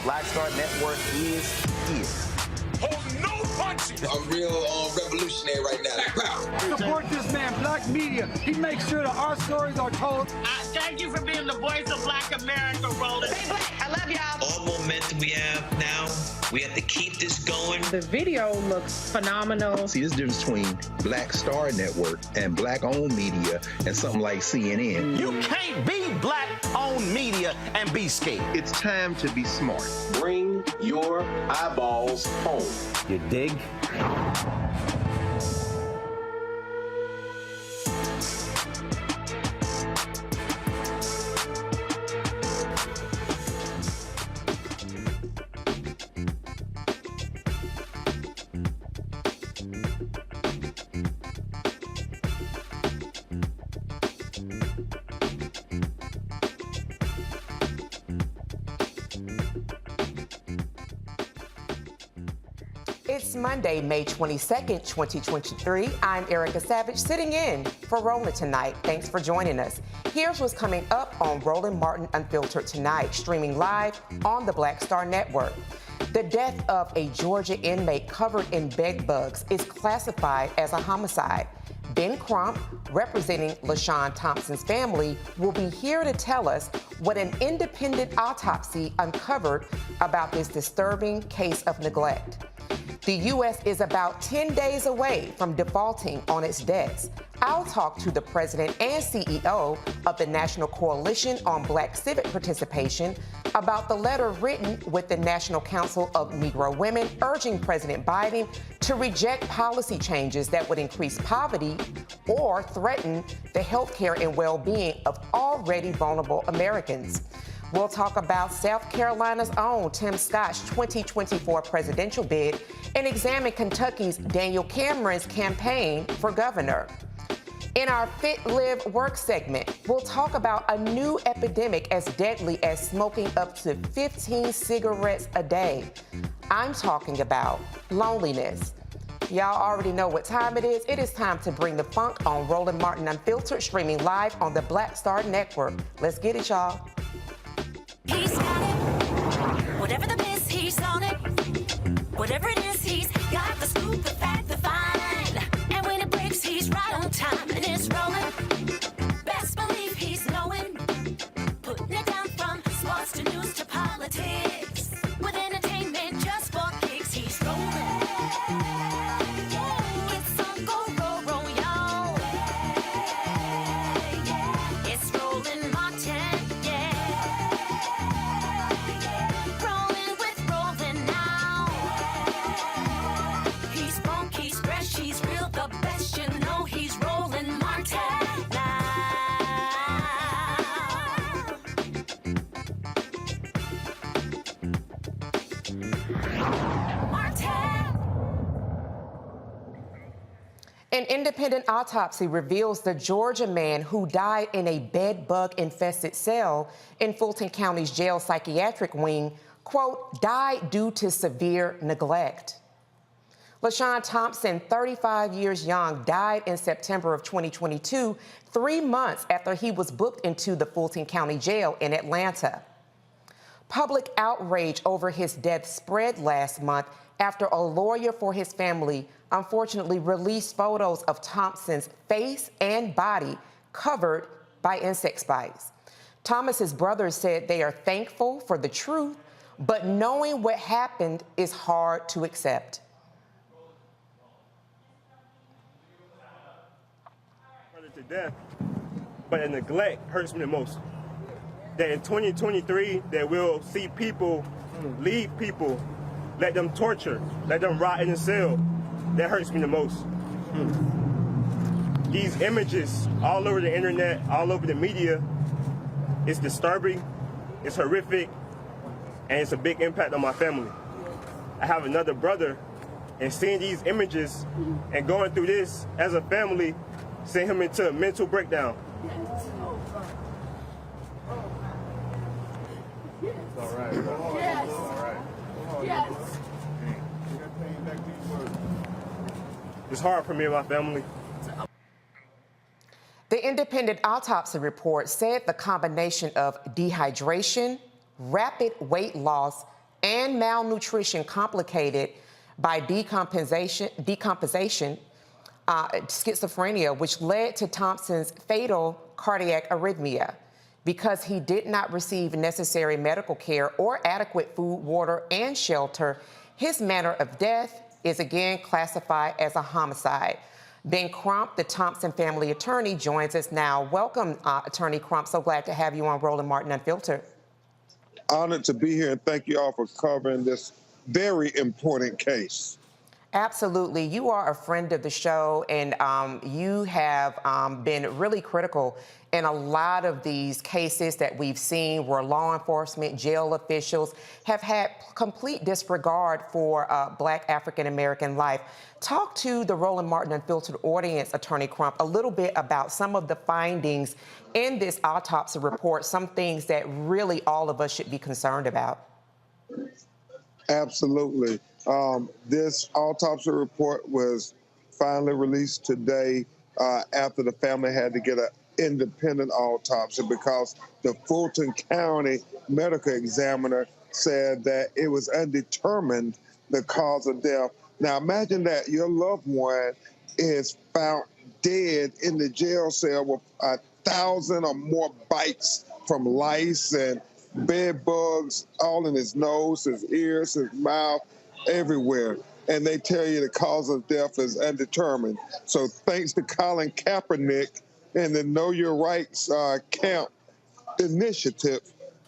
Black Star Network is here. Hold no punches! I'm real revolutionary right now. Black power. Support this man, Black Media. He makes sure that our stories are told. Thank you for being the voice of Black America, Roland. Stay black. I love y'all. All momentum we have now, we have to keep this going. The video looks phenomenal. See, this difference between Black Star Network and Black-owned media and something like CNN. You can't be Black-owned media and be scared. It's time to be smart. Bring your eyeballs home. You dig? It's Monday, May 22nd, 2023. I'm Erica Savage, sitting in for Roland tonight. Thanks for joining us. Here's what's coming up on Roland Martin Unfiltered tonight, streaming live on the Black Star Network. The death of a Georgia inmate covered in bed bugs is classified as a homicide. Ben Crump, representing Lashawn Thompson's family, will be here to tell us what an independent autopsy uncovered about this disturbing case of neglect. The U.S. is about 10 days away from defaulting on its debts. I'll talk to the president and CEO of the National Coalition on Black Civic Participation about the letter written with the National Council of Negro Women urging President Biden to reject policy changes that would increase poverty or threaten the health care and well-being of already vulnerable Americans. We'll talk about South Carolina's own Tim Scott's 2024 presidential bid and examine Kentucky's Daniel Cameron's campaign for governor. In our Fit, Live, Work segment, we'll talk about a new epidemic as deadly as smoking up to 15 cigarettes a day. I'm talking about loneliness. Y'all already know what time it is. It is time to bring the funk on Roland Martin Unfiltered, streaming live on the Black Star Network. Let's get it, y'all. He's got it. Whatever the miss, he's on it. Whatever it is, he's got the scoop, the fact, the find. And when it breaks, he's right on time and it's rolling. Best believe he's knowing. Putting it down from sports to news to politics. With entertainment just for kicks, he's rolling. It's on go, roll, roll, y'all. It's Roland Martin, yeah. Rolling with Roland now. He's funky, he's fresh, he's real, the best, you know he's Roland Martin now. An independent autopsy reveals the Georgia man who died in a bed bug-infested cell in Fulton County's jail psychiatric wing, quote, died due to severe neglect. Lashawn Thompson, 35 years young, died in September of 2022, 3 months after he was booked into the Fulton County Jail in Atlanta. Public outrage over his death spread last month after a lawyer for his family unfortunately released photos of Thompson's face and body covered by insect bites. Thomas's brothers said they are thankful for the truth, but knowing what happened is hard to accept. To death, but the neglect hurts me the most. That in 2023, that we'll see people leave people, let them torture, let them rot in the cell. That hurts me the most. These images all over the internet, all over the media, it's disturbing, it's horrific, and it's a big impact on my family. I have another brother, and seeing these images and going through this as a family sent him into a mental breakdown. It's all right. Yes. It's all right. Yes. It's hard for me and my family. The independent autopsy report said the combination of dehydration, rapid weight loss, and malnutrition complicated by decomposition, schizophrenia, which led to Thompson's fatal cardiac arrhythmia. Because he did not receive necessary medical care or adequate food, water, and shelter, his manner of death is again classified as a homicide. Ben Crump, the Thompson family attorney, joins us now. Welcome, Attorney Crump. So glad to have you on Roland Martin Unfiltered. Honored to be here, and thank you all for covering this very important case. Absolutely. You are a friend of the show, and you have been really critical in a lot of these cases that we've seen where law enforcement, jail officials have had complete disregard for Black African-American life. Talk to the Roland Martin Unfiltered audience, Attorney Crump, a little bit about some of the findings in this autopsy report, some things that really all of us should be concerned about. Absolutely. This autopsy report was finally released today after the family had to get an independent autopsy because the Fulton County medical examiner said that it was undetermined, the cause of death. Now imagine that your loved one is found dead in the jail cell with 1,000 or more bites from lice and bed bugs all in his nose, his ears, his mouth, everywhere. And they tell you the cause of death is undetermined. So thanks to Colin Kaepernick and the Know Your Rights Camp initiative,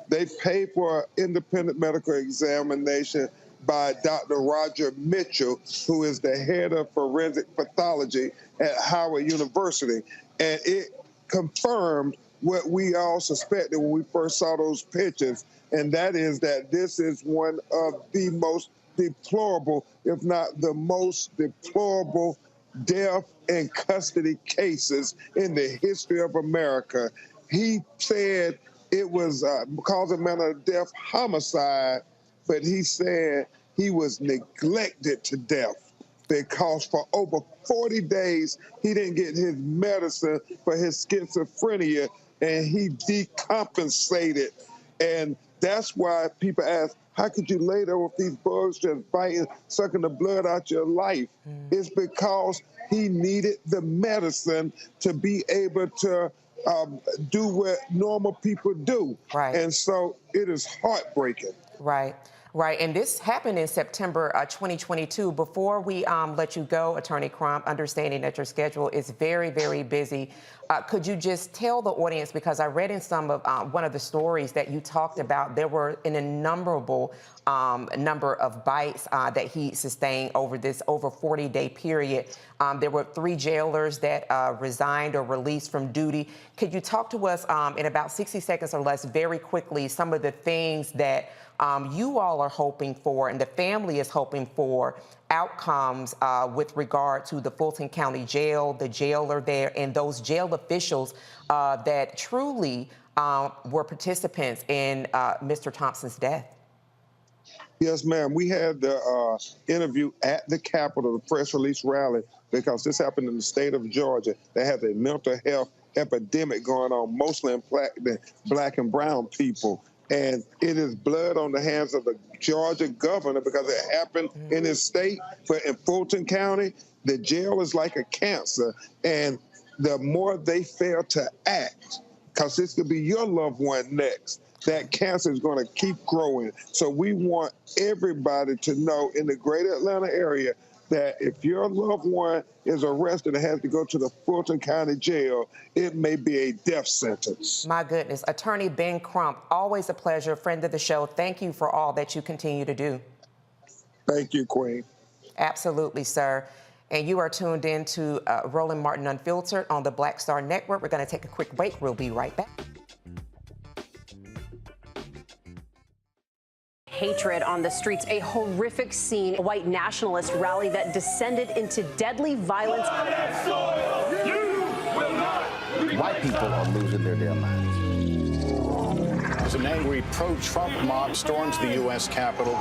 they paid for an independent medical examination by Dr. Roger Mitchell, who is the head of forensic pathology at Howard University. And it confirmed what we all suspected when we first saw those pictures, and that is that this is one of the most deplorable, if not the most deplorable, death in custody cases in the history of America. He said it was cause of manner of death homicide, but he said he was neglected to death because for over 40 days he didn't get his medicine for his schizophrenia, and he decompensated. And that's why people ask, how could you lay there with these bugs just biting, sucking the blood out your life? It's because he needed the medicine to be able to do what normal people do. Right. And so it is heartbreaking. Right. Right, and this happened in September 2022. Before we let you go, Attorney Crump, understanding that your schedule is very, very busy, could you just tell the audience, because I read in some of one of the stories that you talked about, there were an innumerable number of bites that he sustained over this over 40-day period. There were 3 jailers that resigned or released from duty. Could you talk to us in about 60 seconds or less, very quickly, some of the things that you all are hoping for and the family is hoping for outcomes with regard to the Fulton County Jail, the jailer there, and those jail officials that truly were participants in Mr. Thompson's death? Yes, ma'am. We had the interview at the Capitol, the press release rally, because this happened in the state of Georgia. They have a mental health epidemic going on, mostly in black and brown people. And it is blood on the hands of the Georgia governor because it happened in his state. But in Fulton County, the jail is like a cancer. And the more they fail to act, because this could be your loved one next, that cancer is going to keep growing. So we want everybody to know in the greater Atlanta area that if your loved one is arrested and has to go to the Fulton County Jail, it may be a death sentence. My goodness. Attorney Ben Crump, always a pleasure, friend of the show. Thank you for all that you continue to do. Thank you, Queen. Absolutely, sir. And you are tuned in to Roland Martin Unfiltered on the Black Star Network. We're going to take a quick break. We'll be right back. Hatred on the streets, a horrific scene, a white nationalist rally that descended into deadly violence. White people are losing their damn minds. As an angry pro-Trump mob storms the U.S. Capitol,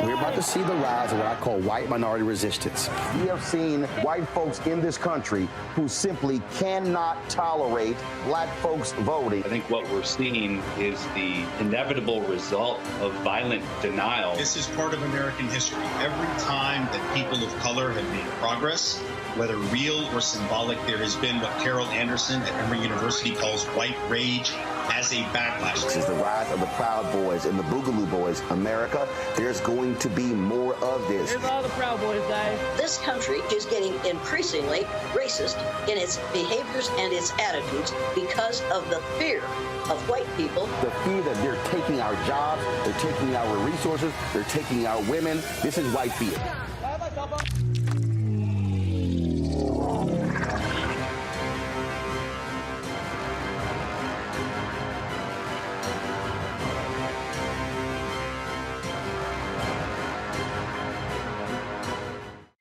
we're about to see the rise of what I call white minority resistance. We have seen white folks in this country who simply cannot tolerate black folks voting. I think what we're seeing is the inevitable result of violent denial. This is part of American history. Every time that people of color have made progress, whether real or symbolic, there has been what Carol Anderson at Emory University calls white rage as a backlash. This is the rise of the Proud Boys and the Boogaloo Boys. America, there's going to be more of this. Here's all the Proud Boys, guys. This country is getting increasingly racist in its behaviors and its attitudes because of the fear of white people. The fear that they're taking our jobs, they're taking our resources, they're taking our women. This is white fear.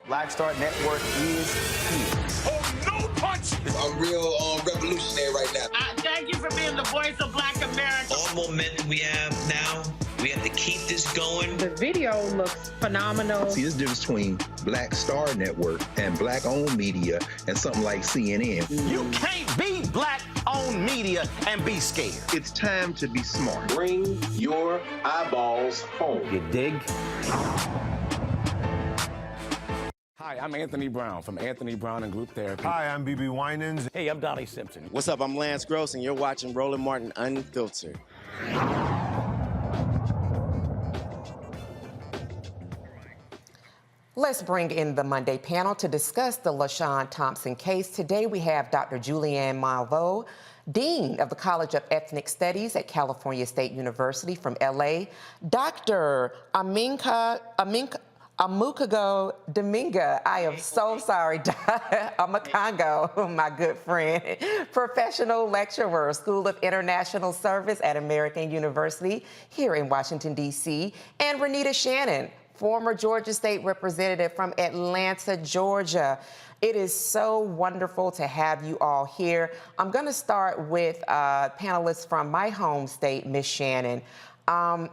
Black Star Network is here. Oh, no punch! I'm real revolutionary right now. Thank you for being the voice of Black America. All momentum we have now, we have to keep this going. The video looks phenomenal. See, this difference between Black Star Network and Black-owned media and something like CNN. You can't be Black-owned media and be scared. It's time to be smart. Bring your eyeballs home. You dig? Hi, I'm Anthony Brown from Anthony Brown and Group Therapy. Hi, I'm BB Winans. Hey, I'm Donnie Simpson. What's up? I'm Lance Gross, and you're watching Roland Martin Unfiltered. Let's bring in the Monday panel to discuss the Lashawn Thompson case. Today we have Dr. Julianne Malveaux, Dean of the College of Ethnic Studies at California State University from LA, Dr. Amukago Dominga. I am so sorry, Amakango, my good friend, professional lecturer, School of International Service at American University here in Washington, D.C., and Renita Shannon, former Georgia State Representative from Atlanta, Georgia. It is so wonderful to have you all here. I'm going to start with panelists from my home state, Miss Shannon. I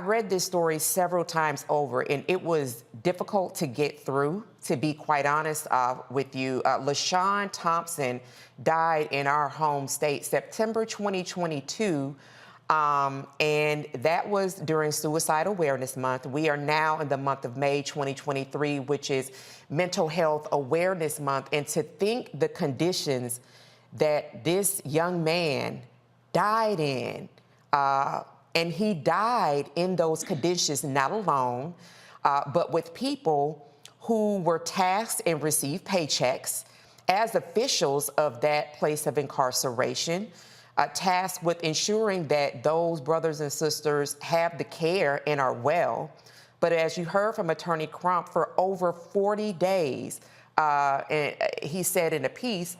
read this story several times over, and it was difficult to get through, to be quite honest with you. Lashawn Thompson died in our home state September 2022, and that was during Suicide Awareness Month. We are now in the month of May 2023, which is Mental Health Awareness Month, and to think the conditions that this young man died in, and he died in those conditions, not alone, but with people who were tasked and received paychecks as officials of that place of incarceration, tasked with ensuring that those brothers and sisters have the care and are well. But as you heard from Attorney Crump, for over 40 days, and he said in a piece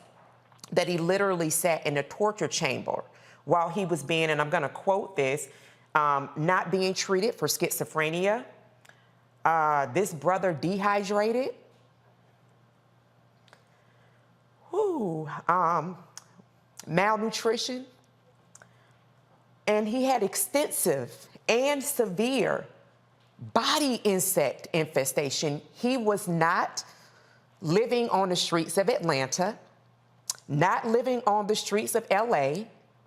that he literally sat in a torture chamber while he was being, and I'm going to quote this, not being treated for schizophrenia. This brother dehydrated. Malnutrition. And he had extensive and severe body insect infestation. He was not living on the streets of Atlanta, not living on the streets of LA.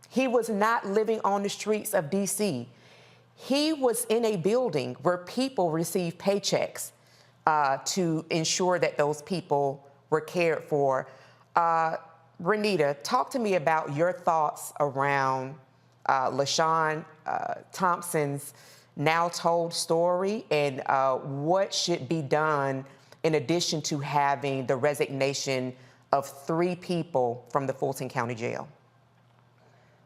He was not living on the streets of DC. He was in a building where people received paychecks to ensure that those people were cared for. Renita, talk to me about your thoughts around Lashawn Thompson's now told story and what should be done in addition to having the resignation of 3 people from the Fulton County Jail.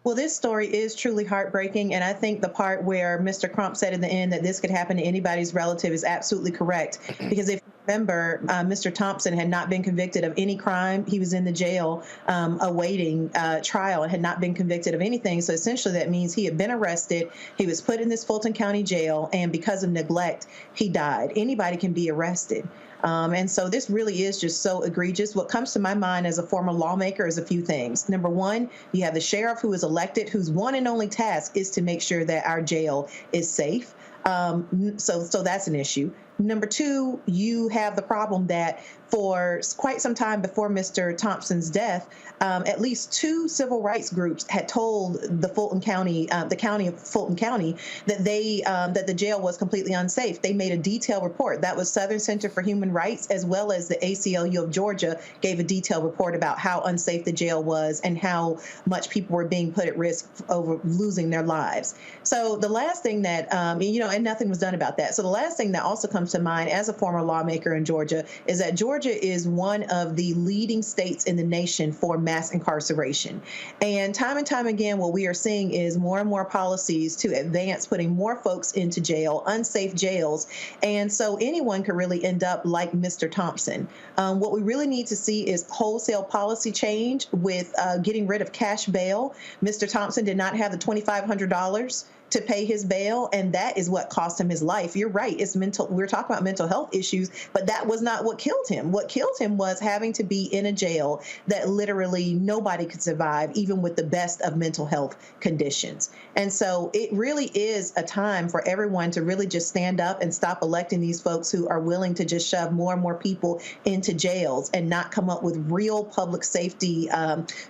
Well, this story is truly heartbreaking, and I think the part where Mr. Crump said in the end that this could happen to anybody's relative is absolutely correct, because if you remember, Mr. Thompson had not been convicted of any crime. He was in the jail awaiting trial and had not been convicted of anything. So essentially that means he had been arrested, he was put in this Fulton County jail, and because of neglect, he died. Anybody can be arrested. And so this really is just so egregious. What comes to my mind as a former lawmaker is a few things. Number one, you have the sheriff who is elected, whose one and only task is to make sure that our jail is safe. So that's an issue. Number two, you have the problem that for quite some time before Mr. Thompson's death, at least 2 civil rights groups had told the Fulton County, the county of Fulton County, that that the jail was completely unsafe. They made a detailed report. That was Southern Center for Human Rights, as well as the ACLU of Georgia gave a detailed report about how unsafe the jail was and how much people were being put at risk over losing their lives. So the last thing that, and nothing was done about that. So the last thing that also comes to mind as a former lawmaker in Georgia is that Georgia is one of the leading states in the nation for mass incarceration. And time again, what we are seeing is more and more policies to advance putting more folks into jail, unsafe jails. And so anyone could really end up like Mr. Thompson. What we really need to see is wholesale policy change with getting rid of cash bail. Mr. Thompson did not have the $2,500 to pay his bail, and that is what cost him his life. You're right. It's mental. We're talking about mental health issues, but that was not what killed him. What killed him was having to be in a jail that literally nobody could survive, even with the best of mental health conditions. And so it really is a time for everyone to really just stand up and stop electing these folks who are willing to just shove more and more people into jails and not come up with real public safety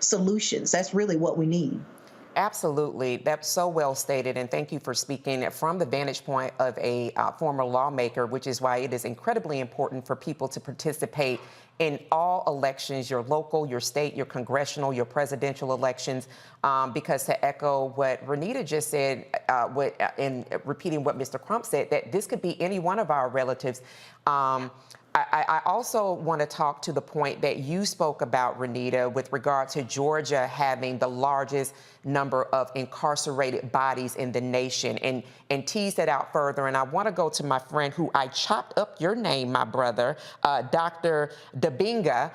solutions. That's really what we need. Absolutely. That's so well stated. And thank you for speaking from the vantage point of a former lawmaker, which is why it is incredibly important for people to participate in all elections, your local, your state, your congressional, your presidential elections, because to echo what Renita just said, in repeating what Mr. Crump said, that this could be any one of our relatives. I also want to talk to the point that you spoke about, Renita, with regard to Georgia having the largest number of incarcerated bodies in the nation, and tease that out further. And I want to go to my friend who I chopped up your name, my brother, Dr. Dabinga.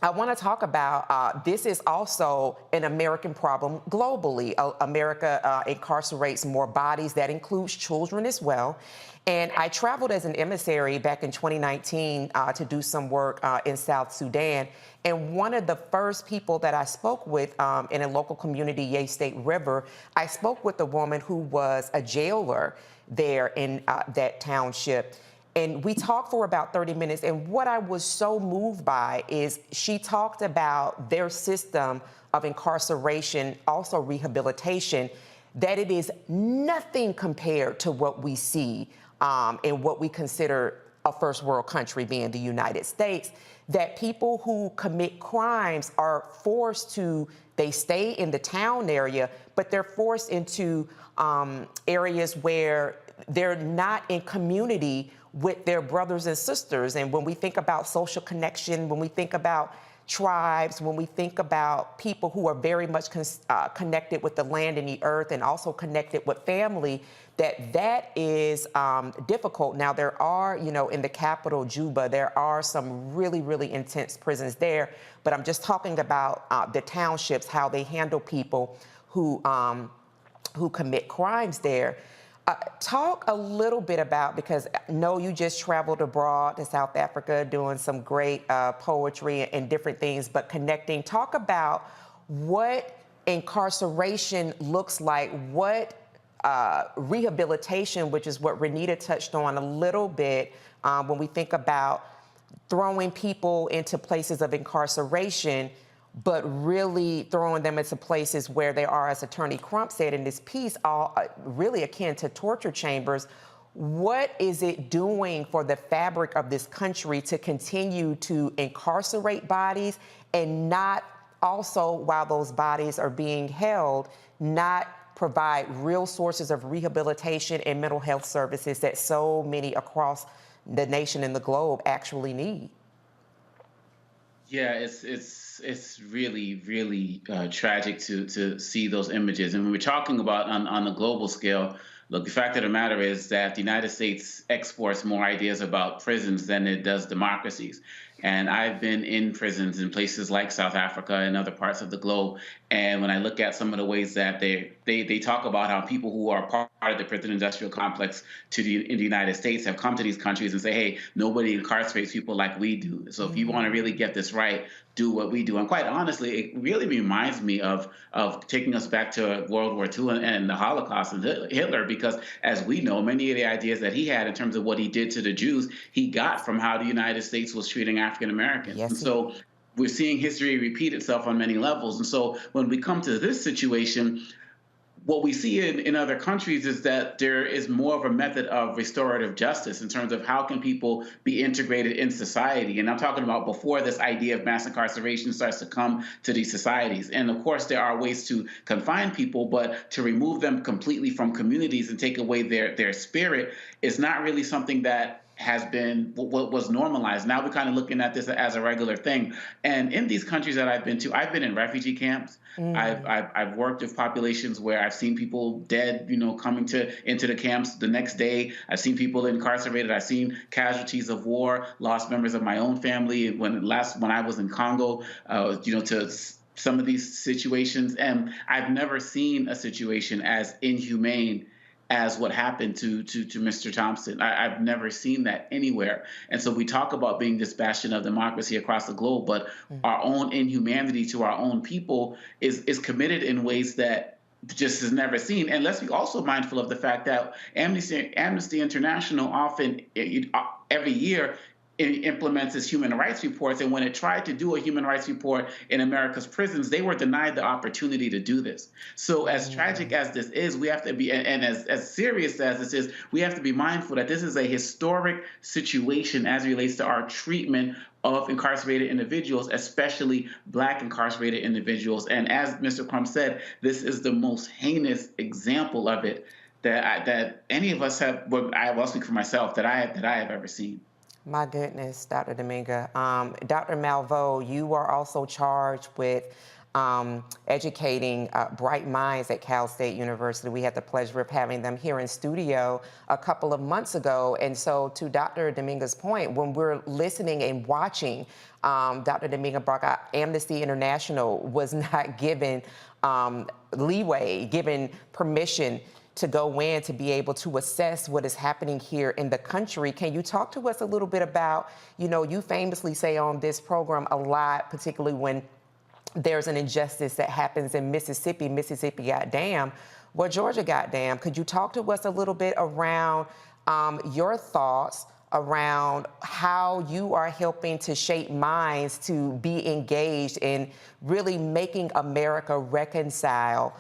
I want to talk about this is also an American problem globally. America incarcerates more bodies. That includes children as well. And I traveled as an emissary back in 2019 to do some work in South Sudan. And one of the first people that I spoke with in a local community, Ye State River, I spoke with a woman who was a jailer there in that township. And we talked for about 30 minutes. And what I was so moved by is she talked about their system of incarceration, also rehabilitation, that it is nothing compared to what we see in what we consider a first world country, being the United States, that people who commit crimes are forced to, they stay in the town area, but they're forced into areas where they're not in community with their brothers and sisters. And when we think about social connection, when we think about tribes, when we think about people who are very much connected with the land and the earth and also connected with family, that is difficult. Now, there are, in the capital, Juba, there are some really, really intense prisons there. But I'm just talking about the townships, how they handle people who commit crimes there. Talk a little bit about, because I know you just traveled abroad to South Africa doing some great poetry and different things, but connecting. Talk about what incarceration looks like, what rehabilitation, which is what Renita touched on a little bit, when we think about throwing people into places of incarceration, but really throwing them into places where they are, as Attorney Crump said in this piece, all really akin to torture chambers. What is it doing for the fabric of this country to continue to incarcerate bodies and not also, while those bodies are being held, not provide real sources of rehabilitation and mental health services that so many across the nation and the globe actually need? Yeah, it's really, really tragic to see those images. And when we're talking about on the global scale, look, the fact of the matter is that the United States exports more ideas about prisons than it does democracies. And I've been in prisons in places like South Africa and other parts of the globe. And when I look at some of the ways that they talk about how people who are part of the prison industrial complex in the United States have come to these countries and say, hey, nobody incarcerates people like we do. So if you want to really get this right, do what we do. And quite honestly, it really reminds me of taking us back to World War II and the Holocaust and Hitler, because as we know, many of the ideas that he had in terms of what he did to the Jews, he got from how the United States was treating African Americans. Yes, and so we're seeing history repeat itself on many levels. And so when we come to this situation, what we see in other countries is that there is more of a method of restorative justice in terms of how can people be integrated in society. And I'm talking about before this idea of mass incarceration starts to come to these societies. And of course, there are ways to confine people, but to remove them completely from communities and take away their spirit is not really something that has been what was normalized. Now we're kind of looking at this as a regular thing. And in these countries that I've been to, I've been in refugee camps. I've worked with populations where I've seen people dead, coming into the camps the next day. I've seen people incarcerated. I've seen casualties of war, lost members of my own family. When I was in Congo, some of these situations, and I've never seen a situation as inhumane as what happened to Mr. Thompson. I've never seen that anywhere. And so we talk about being this bastion of democracy across the globe, but our own inhumanity to our own people is committed in ways that just is never seen. And let's be also mindful of the fact that Amnesty International often, every year, implements its human rights reports, and when it tried to do a human rights report in America's prisons, they were denied the opportunity to do this. So as tragic as this is, we have to be, and as serious as this is, we have to be mindful that this is a historic situation as it relates to our treatment of incarcerated individuals, especially Black incarcerated individuals. And as Mr. Crump said, this is the most heinous example of it that any of us have, well, I will speak for myself, that I have ever seen. My goodness, Dr. Dominga. Dr. Malveaux, you are also charged with educating bright minds at Cal State University. We had the pleasure of having them here in studio a couple of months ago. And so to Dr. Dominga's point, when we're listening and watching, Dr. Dominga brought out Amnesty International was not given leeway, given permission to go in to be able to assess what is happening here in the country. Can you talk to us a little bit about, you famously say on this program a lot, particularly when there's an injustice that happens in Mississippi goddamn, well, Georgia goddamn. Could you talk to us a little bit around your thoughts around how you are helping to shape minds to be engaged in really making America reconcile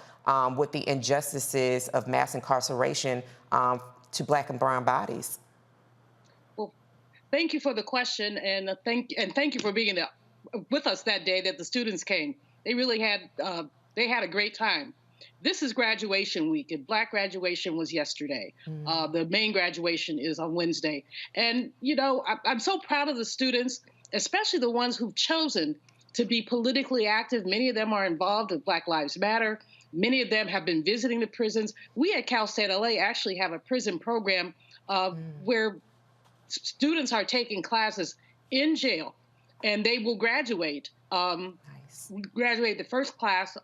with the injustices of mass incarceration to Black and brown bodies? Well, thank you for the question, and thank you for being with us that day that the students came. They really had a great time. This is graduation week, and Black graduation was yesterday. The main graduation is on Wednesday. And, I'm so proud of the students, especially the ones who've chosen to be politically active. Many of them are involved with Black Lives Matter. Many of them have been visiting the prisons. We at Cal State LA actually have a prison program where students are taking classes in jail, and they will graduate. We graduated the first class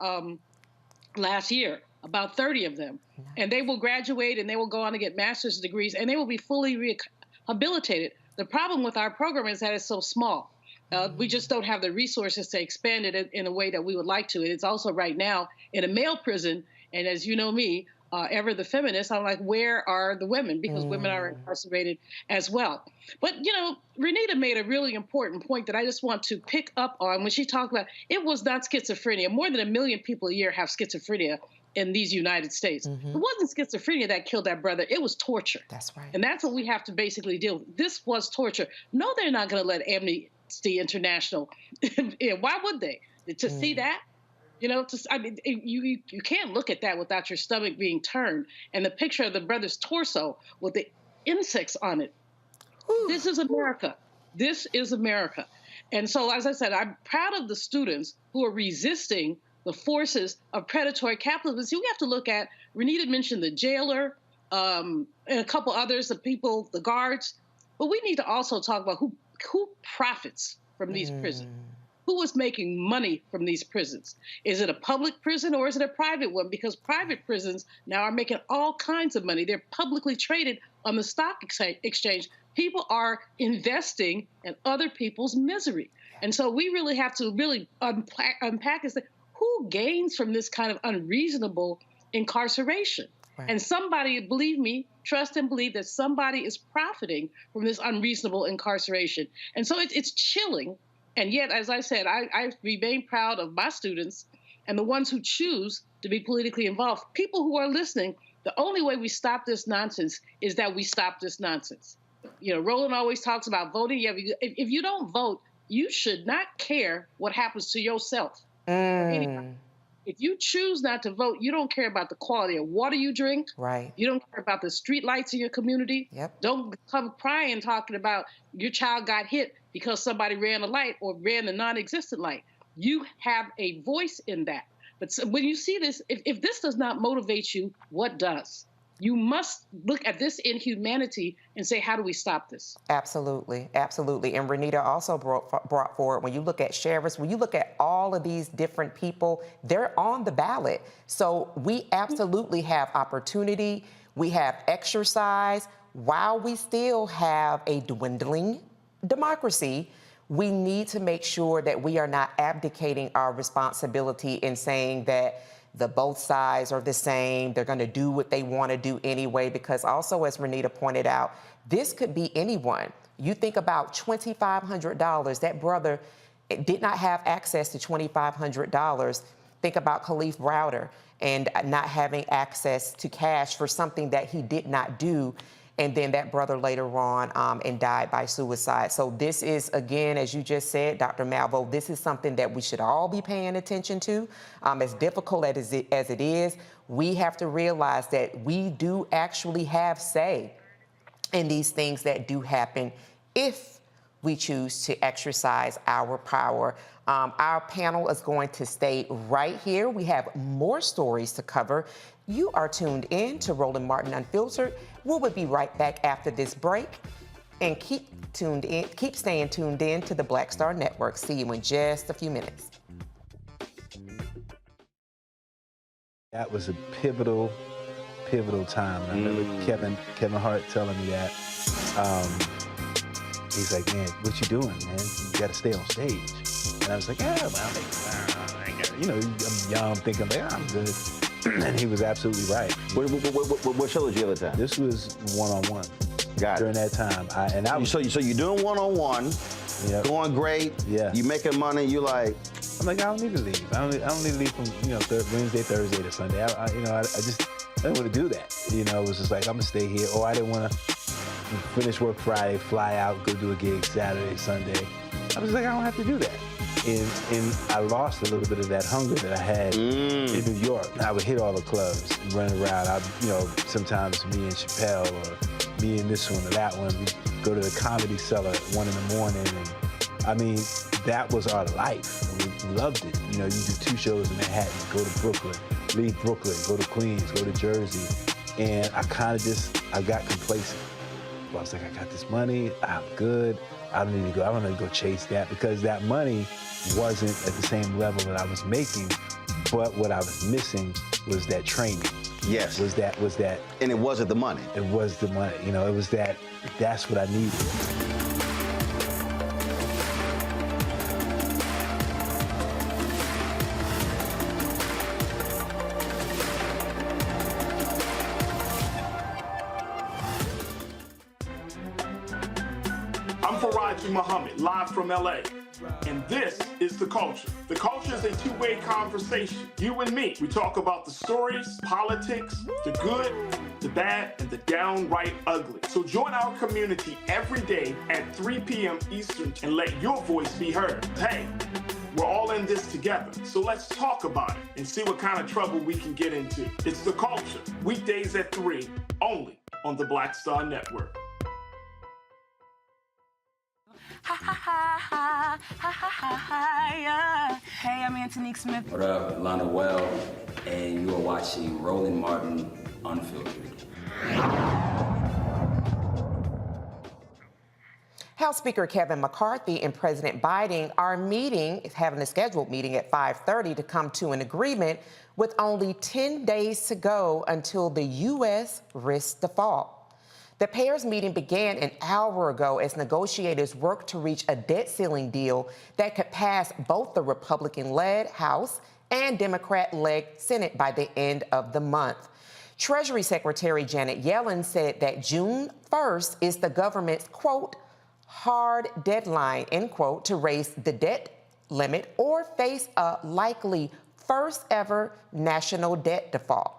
last year, about 30 of them. Nice. And they will graduate and they will go on to get master's degrees, and they will be fully rehabilitated. The problem with our program is that it's so small. We just don't have the resources to expand it in a way that we would like to. It's also right now in a male prison. And as you know me, ever the feminist, I'm like, where are the women? Because women are incarcerated as well. But, Renita made a really important point that I just want to pick up on when she talked about it was not schizophrenia. More than 1 million people a year have schizophrenia in these United States. It wasn't schizophrenia that killed that brother. It was torture. That's right. And that's what we have to basically deal with. This was torture. No, they're not going to let Amnesty International. Why would they? To see that? You can't look at that without your stomach being turned. And the picture of the brother's torso with the insects on it. This is America. This is America. And so, as I said, I'm proud of the students who are resisting the forces of predatory capitalism. See, we have to look at, Renita mentioned the jailer and a couple others, the people, the guards. But we need to also talk about who profits from these prisons. Who is making money from these prisons? Is it a public prison or is it a private one? Because private prisons now are making all kinds of money. They're publicly traded on the stock exchange. People are investing in other people's misery. And so we really have to really unpack and say, who gains from this kind of unreasonable incarceration? Right. And somebody, believe me, trust and believe that somebody is profiting from this unreasonable incarceration. And so it's chilling. And yet, as I said, I remain proud of my students and the ones who choose to be politically involved. People who are listening, the only way we stop this nonsense is that we stop this nonsense. Roland always talks about voting. If you don't vote, you should not care what happens to yourself. If you choose not to vote, you don't care about the quality of water you drink. Right. You don't care about the street lights in your community. Yep. Don't come crying talking about your child got hit because somebody ran a light or ran a non-existent light. You have a voice in that. But when you see this, if this does not motivate you, what does? You must look at this inhumanity and say, how do we stop this? Absolutely, absolutely. And Renita also brought forward, when you look at sheriffs, when you look at all of these different people, they're on the ballot. So we absolutely have opportunity. We have exercise. While we still have a dwindling democracy, we need to make sure that we are not abdicating our responsibility in saying that the both sides are the same. They're going to do what they want to do anyway, because also, as Renita pointed out, this could be anyone. You think about $2,500. That brother did not have access to $2,500. Think about Khalif Browder and not having access to cash for something that he did not do. And then that brother later on and died by suicide. So this is, again, as you just said, Dr. Malvo, this is something that we should all be paying attention to. As difficult as it is, we have to realize that we do actually have say in these things that do happen if we choose to exercise our power. Our panel is going to stay right here. We have more stories to cover. You are tuned in to Roland Martin Unfiltered. We will be right back after this break. And keep staying tuned in to the Black Star Network. See you in just a few minutes. That was a pivotal time. I remember Kevin Hart telling me that. He's like, man, what you doing, man? You got to stay on stage. And I was like, yeah, well, you know, I'm young, thinking, like, I'm good. And he was absolutely right. What show was you at the time? This was one-on-one. Got it. During that time. So you're doing one-on-one, going great. Yeah. You making money. You like. I'm like, I don't need to leave. I don't need to leave from Wednesday, Thursday to Sunday. I didn't want to do that. It was just like, I'm gonna stay here. Or I didn't want to finish work Friday, fly out, go do a gig Saturday, Sunday. I was like, I don't have to do that. And I lost a little bit of that hunger that I had in New York. I would hit all the clubs, run around. Sometimes me and Chappelle, or me and this one or that one, we'd go to the Comedy Cellar at 1 a.m. And I mean, that was our life. We loved it. You do 2 shows in Manhattan, go to Brooklyn, leave Brooklyn, go to Queens, go to Jersey. And I got complacent. I was like, I got this money, I'm good. I don't need to go chase that, because that money wasn't at the same level that I was making, but what I was missing was that training. Yes. Was that. And it wasn't the money. It was the money. It was that's what I needed. Muhammad, live from LA. And this is The Culture. The Culture is a two-way conversation. You and me. We talk about the stories, politics, the good, the bad, and the downright ugly. So join our community every day at 3 p.m. Eastern and let your voice be heard. Hey, we're all in this together. So let's talk about it and see what kind of trouble we can get into. It's The Culture, weekdays at 3, only on the Black Star Network. Ha ha ha ha ha ha ha yeah. Hey, I'm Antonique Smith. What up, Lana Well, and you are watching Roland Martin Unfiltered. House Speaker Kevin McCarthy and President Biden are having a scheduled meeting at 5:30 to come to an agreement with only 10 days to go until the U.S. risks default. The pair's meeting began an hour ago as negotiators worked to reach a debt ceiling deal that could pass both the Republican-led House and Democrat-led Senate by the end of the month. Treasury Secretary Janet Yellen said that June 1st is the government's, quote, hard deadline, end quote, to raise the debt limit or face a likely first ever national debt default.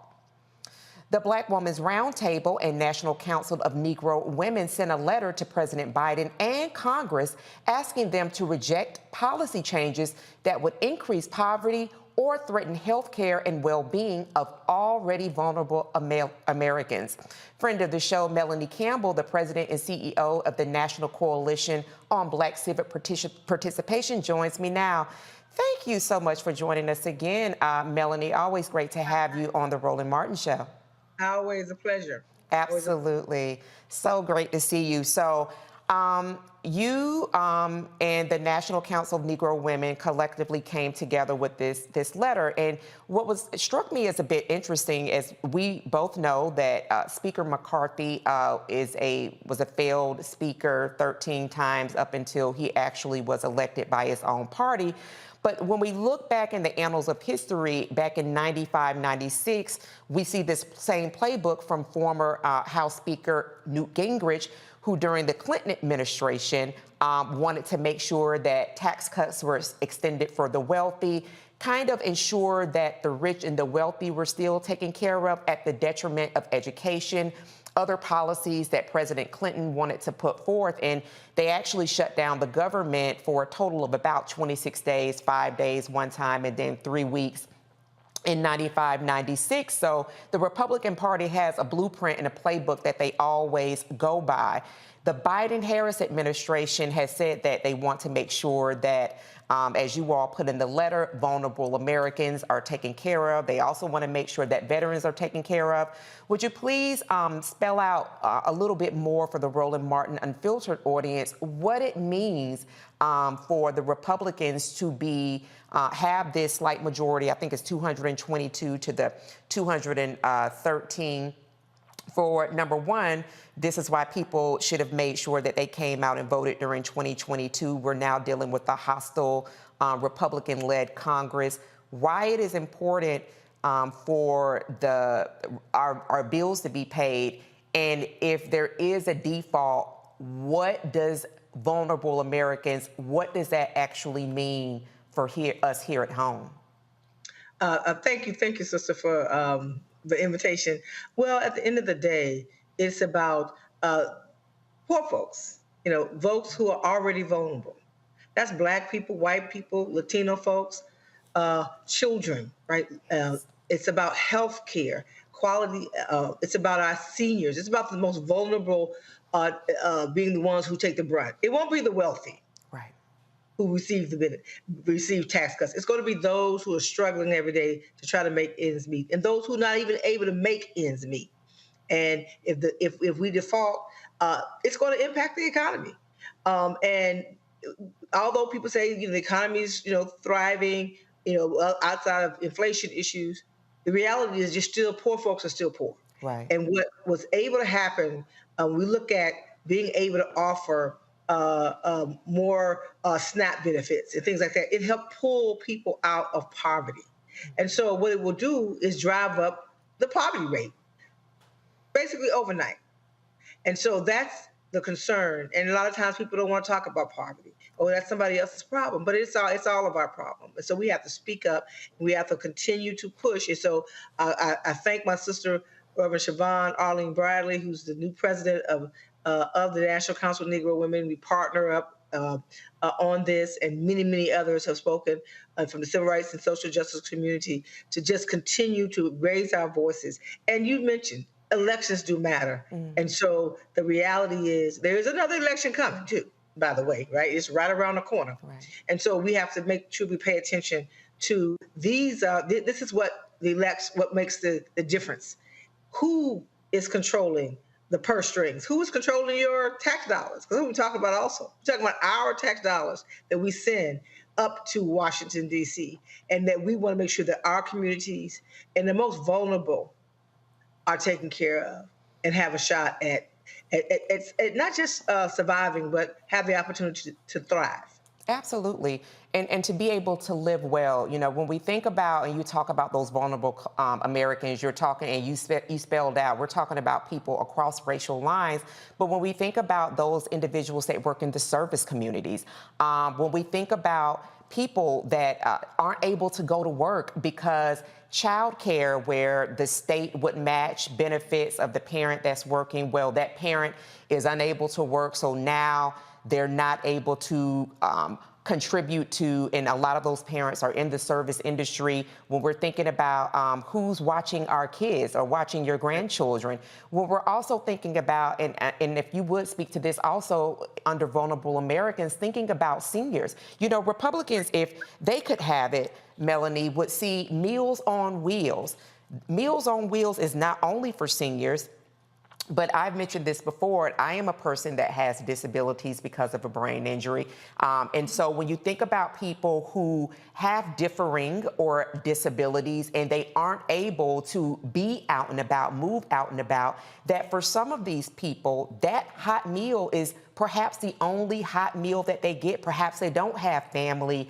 The Black Women's Roundtable and National Council of Negro Women sent a letter to President Biden and Congress asking them to reject policy changes that would increase poverty or threaten health care and well-being of already vulnerable Americans. Friend of the show, Melanie Campbell, the president and CEO of the National Coalition on Black Civic Participation, joins me now. Thank you so much for joining us again, Melanie. Always great to have you on the Roland Martin Show. Always a pleasure. Absolutely. So great to see you. So you and the National Council of Negro Women collectively came together with this letter. And what struck me as a bit interesting is we both know that Speaker McCarthy was a failed speaker 13 times up until he actually was elected by his own party. But when we look back in the annals of history, back in 95, 96, we see this same playbook from former House Speaker Newt Gingrich, who during the Clinton administration wanted to make sure that tax cuts were extended for the wealthy, kind of ensure that the rich and the wealthy were still taken care of at the detriment of education, other policies that President Clinton wanted to put forth. And they actually shut down the government for a total of about 26 days, 5 days one time, and then 3 weeks in 95, 96. So the Republican Party has a blueprint and a playbook that they always go by. The Biden-Harris administration has said that they want to make sure that, as you all put in the letter, vulnerable Americans are taken care of. They also want to make sure that veterans are taken care of. Would you please spell out a little bit more for the Roland Martin Unfiltered audience what it means for the Republicans to have this slight majority? I think it's 222 to the 213. For number one, this is why people should have made sure that they came out and voted during 2022. We're now dealing with a hostile Republican-led Congress. Why it is important for our bills to be paid, and if there is a default, what does vulnerable Americans, what does that actually mean for us here at home? Thank you, sister, for the invitation. Well, at the end of the day, it's about poor folks, folks who are already vulnerable. That's Black people, white people, Latino folks, children, right? It's about health care, quality. It's about our seniors. It's about the most vulnerable being the ones who take the brunt. It won't be the wealthy, right, who receive tax cuts. It's going to be those who are struggling every day to try to make ends meet, and those who are not even able to make ends meet. And if we default, it's going to impact the economy. And although people say the economy is thriving, outside of inflation issues, the reality is poor folks are still poor. Right. And what was able to happen, we look at being able to offer more SNAP benefits and things like that. It helped pull people out of poverty. And so what it will do is drive up the poverty rate, basically overnight. And so that's the concern. And a lot of times people don't want to talk about poverty. Oh, that's somebody else's problem. But it's all of our problem. And so we have to speak up. We have to continue to push. And so I thank my sister, Reverend Siobhan Arlene Bradley, who's the new president of the National Council of Negro Women. We partner up on this, and many, many others have spoken from the civil rights and social justice community to just continue to raise our voices. And you mentioned elections do matter. And so the reality is there is another election coming too, by the way, right? It's right around the corner. Right. And so we have to make sure we pay attention to these. This is what makes the difference. Who is controlling the purse strings? Who is controlling your tax dollars? Because we talk about also. We're talking about our tax dollars that we send up to Washington, D.C., and that we want to make sure that our communities and the most vulnerable are taken care of and have a shot at not just surviving, but have the opportunity to thrive. Absolutely. And to be able to live well. When we think about and you talk about those vulnerable Americans, you're talking, and you spelled out, we're talking about people across racial lines. But when we think about those individuals that work in the service communities, when we think about people that aren't able to go to work because childcare, where the state would match benefits of the parent that's working, well, that parent is unable to work, so now they're not able to contribute to, and a lot of those parents are in the service industry. When we're thinking about who's watching our kids or watching your grandchildren, what we're also thinking about, and if you would speak to this also under vulnerable Americans, thinking about seniors. Republicans, if they could have it, Melanie, would see Meals on Wheels. Meals on Wheels is not only for seniors, but I've mentioned this before. I am a person that has disabilities because of a brain injury. And so when you think about people who have differing or disabilities and they aren't able to be out and about, move out and about, that for some of these people, that hot meal is perhaps the only hot meal that they get. Perhaps they don't have family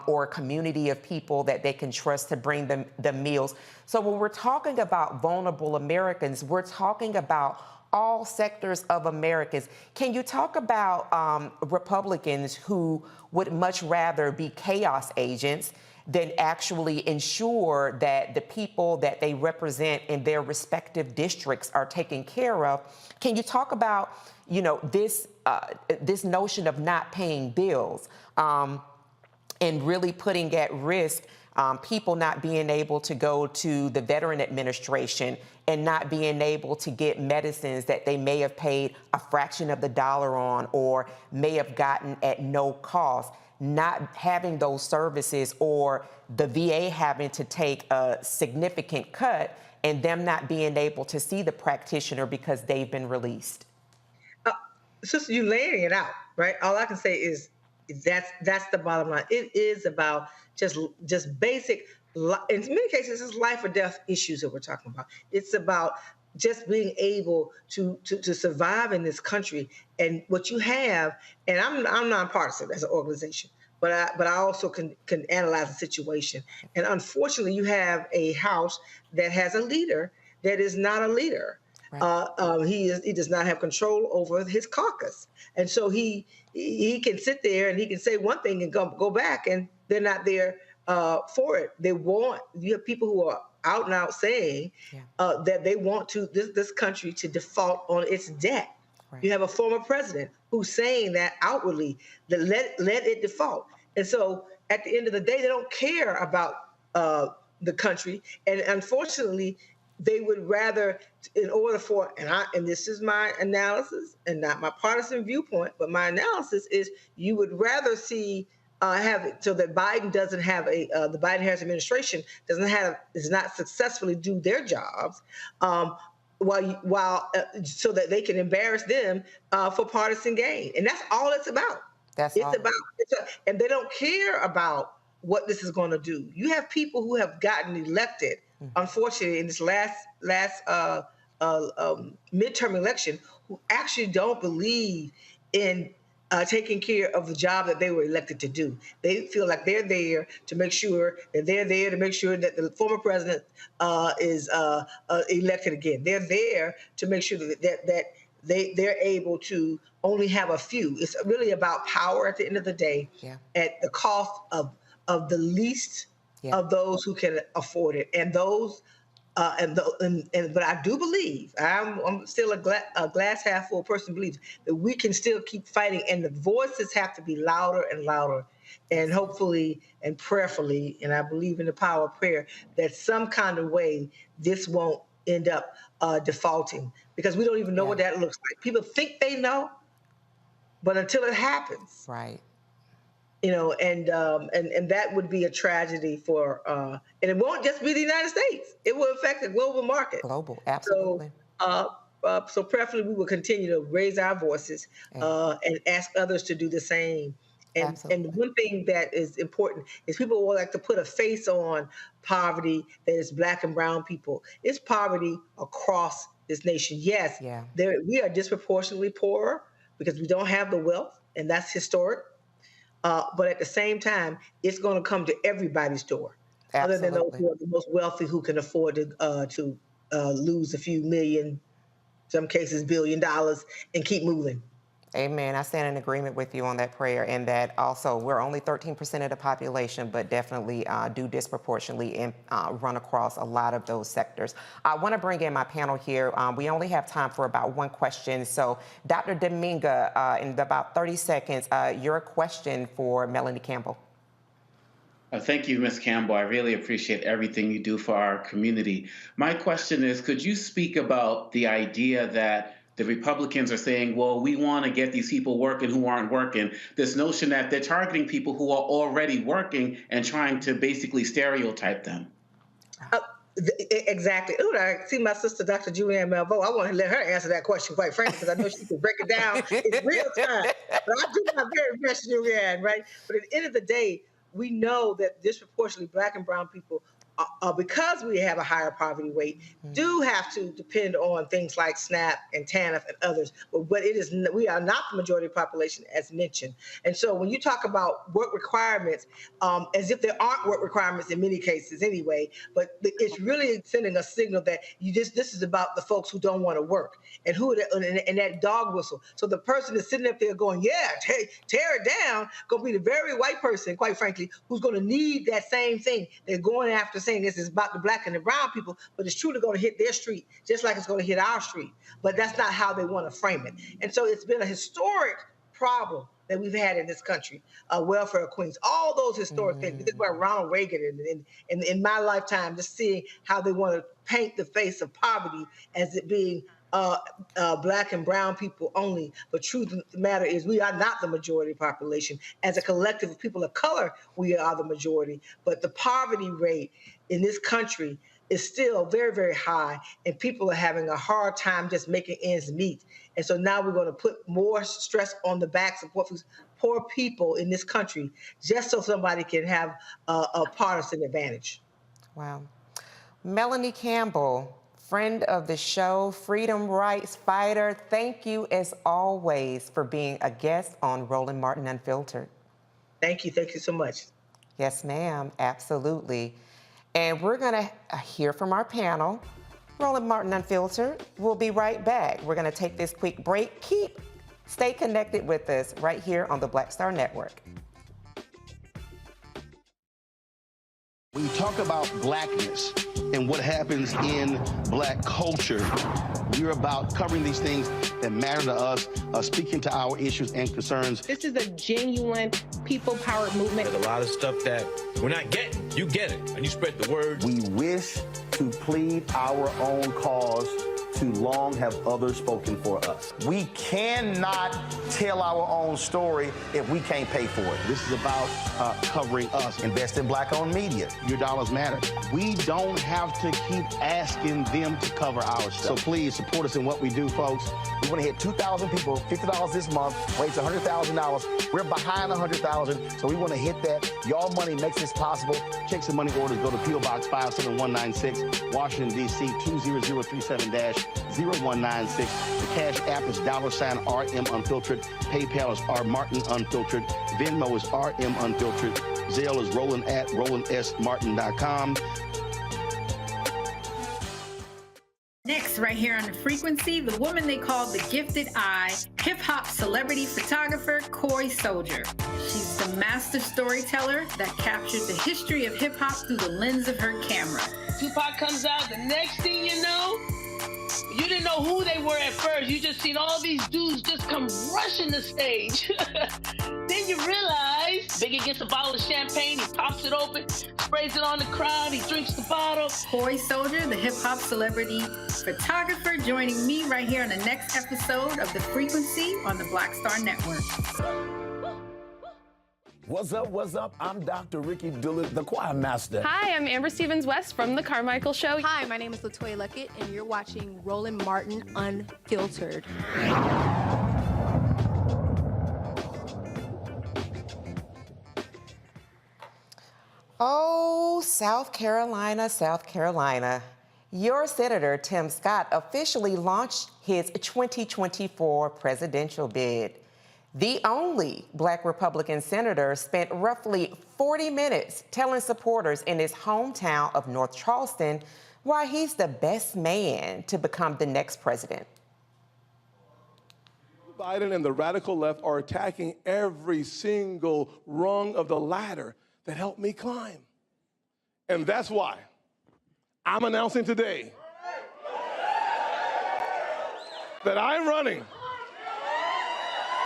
or a community of people that they can trust to bring them the meals. So when we're talking about vulnerable Americans, we're talking about all sectors of Americans. Can you talk about Republicans who would much rather be chaos agents than actually ensure that the people that they represent in their respective districts are taken care of? Can you talk about, you know, this notion of not paying bills and really putting at risk people not being able to go to the Veteran Administration and not being able to get medicines that they may have paid a fraction of the dollar on or may have gotten at no cost, not having those services, or the VA having to take a significant cut and them not being able to see the practitioner because they've been released? Sister, you laying it out, right? All I can say is that's the bottom line. It is about just basic, in many cases, it's life or death issues that we're talking about. It's about just being able to survive in this country. And what you have, and I'm nonpartisan as an organization, but I also can analyze the situation. And unfortunately, you have a House that has a leader that is not a leader. Right. He does not have control over his caucus, and so he can sit there and he can say one thing and go back, and they're not there for it. You have people who are out and out saying that they want this country to default on its debt. Right. You have a former president who's saying that outwardly, that let it default. And so at the end of the day, they don't care about the country, and unfortunately, they would rather, in order for, and this is my analysis and not my partisan viewpoint, but my analysis is you would rather see have it so that Biden doesn't have the Biden-Harris administration does not successfully do their jobs, while so that they can embarrass them for partisan gain, and that's all it's about. And they don't care about what this is going to do. You have people who have gotten elected, unfortunately, in this last midterm election, who actually don't believe in taking care of the job that they were elected to do. They feel like they're there to make sure that the former president is elected again. They're there to make sure that they're able to only have a few. It's really about power at the end of the day, at the cost of the least of those who can afford it, and those. But I do believe, I'm still a glass half full person, believes that we can still keep fighting, and the voices have to be louder and louder, and hopefully and prayerfully, and I believe in the power of prayer, that some kind of way this won't end up defaulting, because we don't even know what that looks like. People think they know, but until it happens, right? You know, and that would be a tragedy for, and it won't just be the United States. It will affect the global market. Global, absolutely. So preferably we will continue to raise our voices and ask others to do the same. And one thing that is important is people will like to put a face on poverty that is Black and brown people. It's poverty across this nation. Yes, we are disproportionately poorer because we don't have the wealth, and that's historic. But at the same time, it's going to come to everybody's door, other than those who are the most wealthy, who can afford to lose a few million, some cases $1 billion, and keep moving. Amen. I stand in agreement with you on that prayer, and that also we're only 13% of the population, but definitely do disproportionately run across a lot of those sectors. I want to bring in my panel here. We only have time for about one question. So Dr. Dominga, in about 30 seconds, your question for Melanie Campbell. Thank you, Ms. Campbell. I really appreciate everything you do for our community. My question is, could you speak about the idea that the Republicans are saying, well, we want to get these people working who aren't working, this notion that they're targeting people who are already working and trying to basically stereotype them? Exactly. Ooh, I see my sister, Dr. Julianne Malveaux. I want to let her answer that question, quite frankly, because I know she can break it down in real time. But I do my very best, Julianne, right? But at the end of the day, we know that disproportionately Black and brown people, because we have a higher poverty rate, do have to depend on things like SNAP and TANF and others. But it is, we are not the majority of the population, as mentioned. And so when you talk about work requirements, as if there aren't work requirements in many cases anyway, but it's really sending a signal that this is about the folks who don't want to work and and that dog whistle. So the person is sitting up there going, yeah, tear it down, going to be the very white person, quite frankly, who's going to need that same thing. They're going after saying this is about the Black and the brown people, but it's truly going to hit their street, just like it's going to hit our street. But that's not how they want to frame it. And so it's been a historic problem that we've had in this country, welfare queens, all those historic things. This is where Ronald Reagan and in my lifetime, just seeing how they want to paint the face of poverty as it being Black and brown people only. But truth of the matter is we are not the majority population. As a collective of people of color, we are the majority. But the poverty rate in this country is still very, very high, and people are having a hard time just making ends meet. And so now we're going to put more stress on the backs of poor people in this country just so somebody can have a partisan advantage. Wow. Melanie Campbell, friend of the show, freedom rights fighter, thank you as always for being a guest on Roland Martin Unfiltered. Thank you so much. Yes, ma'am, absolutely. And we're gonna hear from our panel. Roland Martin Unfiltered. We'll be right back. We're gonna take this quick break. Stay connected with us right here on the Black Star Network. When you talk about Blackness and what happens in Black culture, we're about covering these things that matter to us, speaking to our issues and concerns. This is a genuine people-powered movement. There's a lot of stuff that we're not getting. You get it, and you spread the word. We wish to plead our own cause. Too long have others spoken for us. We cannot tell our own story if we can't pay for it. This is about covering us. Invest in Black-owned media. Your dollars matter. We don't have to keep asking them to cover our stuff. So please support us in what we do, folks. We want to hit 2,000 people, $50 this month, raise $100,000. We're behind 100,000, so we want to hit that. Y'all money makes this possible. Check some money orders. Go to P.O. Box 57196, Washington, D.C. 20037-0196. The Cash App is $RM Unfiltered. PayPal is R Martin Unfiltered. Venmo is RM Unfiltered. Zelle is Roland at RolandSMartin.com. Next, right here on The Frequency, the woman they call the Gifted Eye, hip-hop celebrity photographer Coy Soldier. She's the master storyteller that captures the history of hip-hop through the lens of her camera. Tupac comes out, the next thing you know, you didn't know who they were at first. You just seen all these dudes just come rushing the stage. Then you realize Biggie gets a bottle of champagne, he pops it open, sprays it on the crowd, he drinks the bottle. Coy Soldier, the hip-hop celebrity photographer, joining me right here on the next episode of The Frequency on the Black Star Network. What's up? I'm Dr. Ricky Dillard, the choir master. Hi, I'm Amber Stevens-West from The Carmichael Show. Hi, my name is LaToya Luckett, and you're watching Roland Martin Unfiltered. Oh, South Carolina, South Carolina. Your Senator, Tim Scott, officially launched his 2024 presidential bid. The only Black Republican senator spent roughly 40 minutes telling supporters in his hometown of North Charleston why he's the best man to become the next president. Biden and the radical left are attacking every single rung of the ladder that helped me climb. And that's why I'm announcing today that I'm running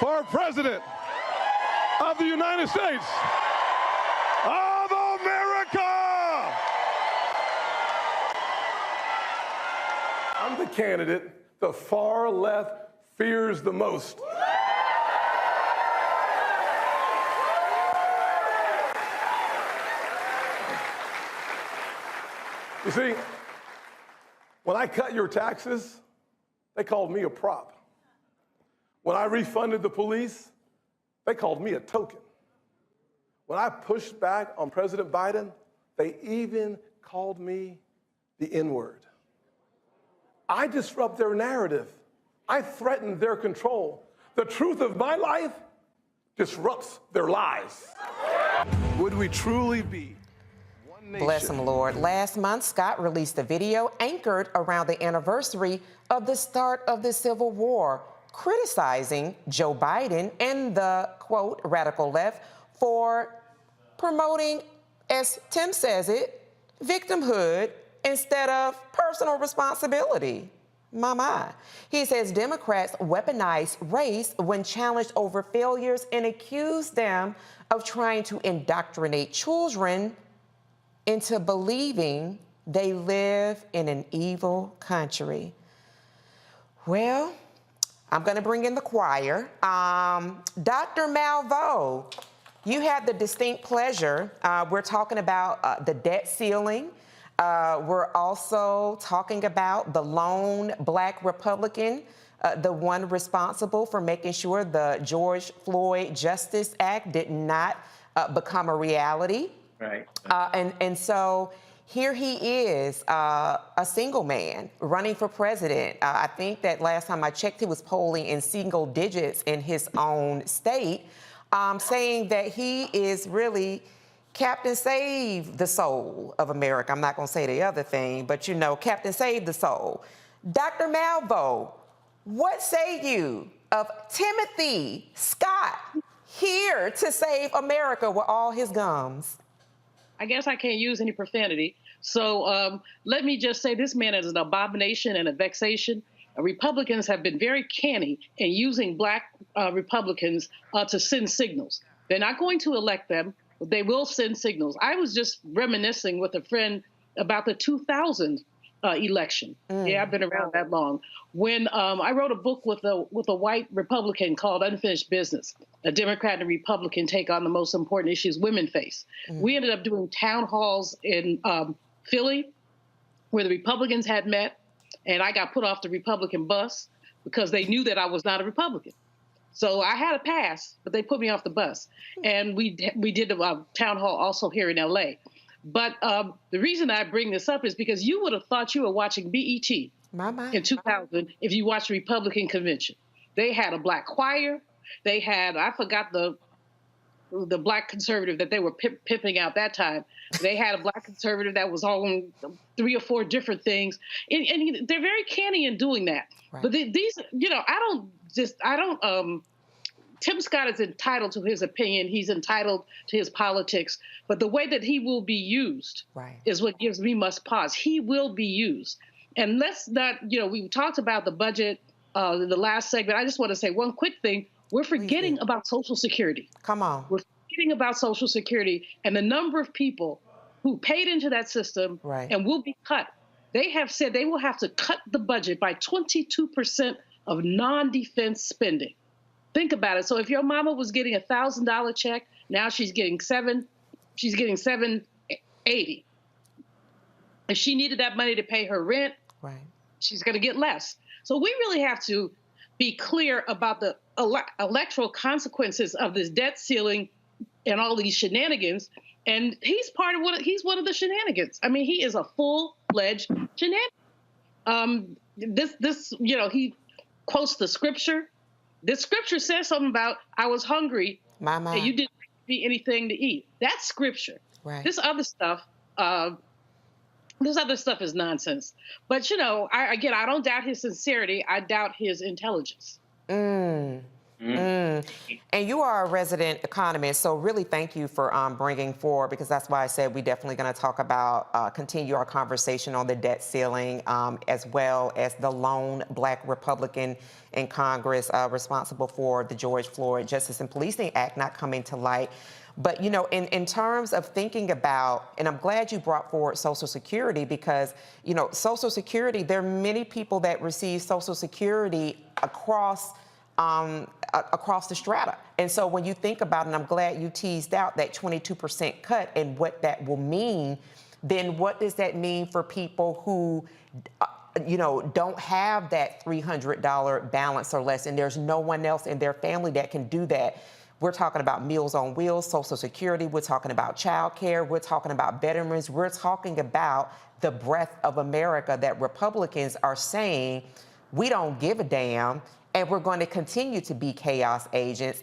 for President of the United States of America. I'm the candidate the far left fears the most. You see, When I cut your taxes, they called me a prop. When I refunded the police, they called me a token. When I pushed back on President Biden, they even called me the N-word. I disrupt their narrative. I threaten their control. The truth of my life disrupts their lives. Would we truly be one nation? Bless him, Lord. Last month, Scott released a video anchored around the anniversary of the start of the Civil War, criticizing Joe Biden and the, quote, radical left for promoting, as Tim says it, victimhood instead of personal responsibility. My. He says Democrats weaponize race when challenged over failures and accuse them of trying to indoctrinate children into believing they live in an evil country. Well, I'm going to bring in the choir. Dr. Malveaux, you had the distinct pleasure. We're talking about the debt ceiling. We're also talking about the lone Black Republican, the one responsible for making sure the George Floyd Justice Act did not become a reality. Right. And so here he is, a single man running for president. I think that last time I checked, he was polling in single digits in his own state, saying that he is really Captain Save the Soul of America. I'm not going to say the other thing, but you know, Captain Save the Soul. Dr. Malveaux, what say you of Timothy Scott here to save America with all his gums? I guess I can't use any profanity. So let me just say this man is an abomination and a vexation. Republicans have been very canny in using Black Republicans to send signals. They're not going to elect them. They will send signals. I was just reminiscing with a friend about the 2000 election. Yeah, I've been around that long. When I wrote a book with a white Republican called Unfinished Business, a Democrat and Republican take on the most important issues women face. We ended up doing town halls in Philly where the Republicans had met, and I got put off the Republican bus because they knew that I was not a Republican. So I had a pass, but they put me off the bus. And we did a town hall also here in LA. But the reason I bring this up is because you would have thought you were watching BET in 2000 if you watched the Republican convention. They had a Black choir. They had, I forgot the Black conservative that they were pimping out that time. They had a Black conservative that was on 3 or 4 different things. And they're very canny in doing that. Right. But these, you know, Tim Scott is entitled to his opinion. He's entitled to his politics. But the way that he will be used is what gives me much pause. He will be used. And let's not, you know, we talked about the budget in the last segment. I just want to say one quick thing. We're forgetting about Social Security. Come on. We're forgetting about Social Security and the number of people who paid into that system and will be cut. They have said they will have to cut the budget by 22% of non-defense spending. Think about it. So if your mama was getting a $1,000 check, now she's getting $780. If she needed that money to pay her rent, she's going to get less. So we really have to be clear about the electoral consequences of this debt ceiling and all these shenanigans. And he's he's one of the shenanigans. I mean, he is a full-fledged shenanigan. You know, he quotes the scripture. This scripture says something about, I was hungry and you didn't give me anything to eat. That's scripture. This other stuff is nonsense. But, you know, I don't doubt his sincerity. I doubt his intelligence. And you are a resident economist, so really thank you for bringing forward, because that's why I said we're definitely going to talk about, continue our conversation on the debt ceiling, as well as the lone Black Republican in Congress responsible for the George Floyd Justice and Policing Act not coming to light. But, you know, in terms of thinking about, and I'm glad you brought forward Social Security, because, you know, Social Security, there are many people that receive Social Security across the strata. And so when you think about it, and I'm glad you teased out that 22% cut and what that will mean, then what does that mean for people who don't have that $300 balance or less, and there's no one else in their family that can do that. We're talking about Meals on Wheels, Social Security. We're talking about child care. We're talking about veterans. We're talking about the breadth of America that Republicans are saying we don't give a damn, and we're going to continue to be chaos agents.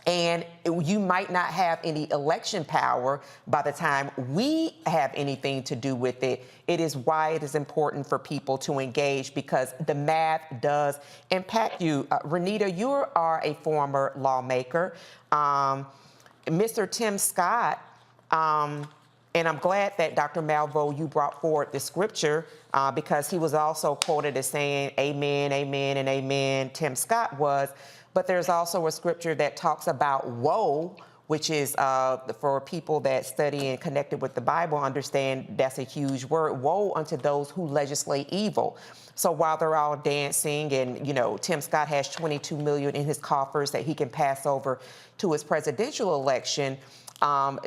And you might not have any election power by the time we have anything to do with it. It is why it is important for people to engage, because the math does impact you. Renita, you are a former lawmaker. Mr. Tim Scott, and I'm glad that Dr. Malvo, you brought forward the scripture because he was also quoted as saying, amen, amen, and amen, Tim Scott was. But there's also a scripture that talks about woe, which is for people that study and connected with the Bible, understand that's a huge word. Woe unto those who legislate evil. So while they're all dancing and, Tim Scott has $22 million in his coffers that he can pass over to his presidential election,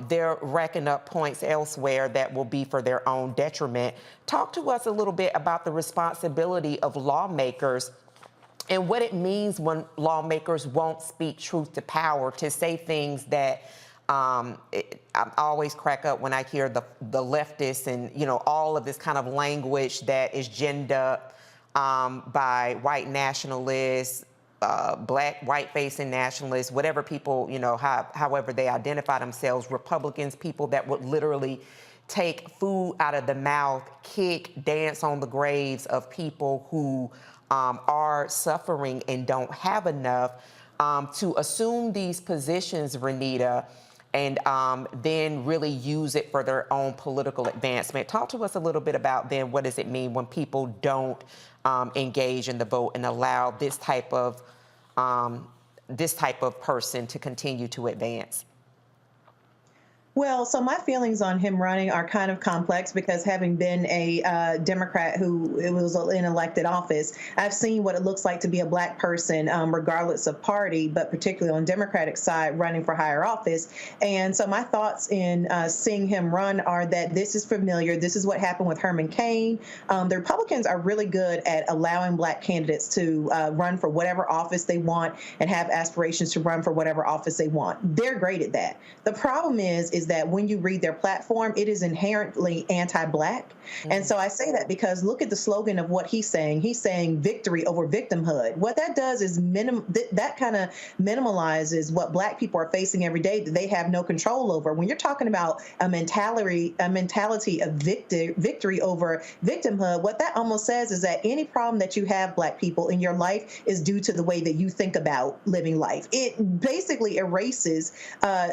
they're racking up points elsewhere that will be for their own detriment. Talk to us a little bit about the responsibility of lawmakers and what it means when lawmakers won't speak truth to power, to say things that I always crack up when I hear the leftists and, all of this kind of language that is ginned up by white nationalists, black, white-facing nationalists, whatever people, however they identify themselves, Republicans, people that would literally take food out of the mouth, kick, dance on the graves of people who are suffering and don't have enough, to assume these positions, Renita, and then really use it for their own political advancement. Talk to us a little bit about then what does it mean when people don't engage in the vote and allow this type of person to continue to advance? Well, so my feelings on him running are kind of complex because having been a Democrat who was in elected office, I've seen what it looks like to be a black person, regardless of party, but particularly on Democratic side, running for higher office. And so my thoughts in seeing him run are that this is familiar. This is what happened with Herman Cain. The Republicans are really good at allowing black candidates to run for whatever office they want and have aspirations to run for whatever office they want. They're great at that. The problem is that when you read their platform, it is inherently anti-black. Mm-hmm. And so I say that because look at the slogan of what he's saying. He's saying victory over victimhood. What that does is that kind of minimalizes what black people are facing every day that they have no control over. When you're talking about a mentality of victory over victimhood, what that almost says is that any problem that you have, black people, in your life is due to the way that you think about living life. It basically erases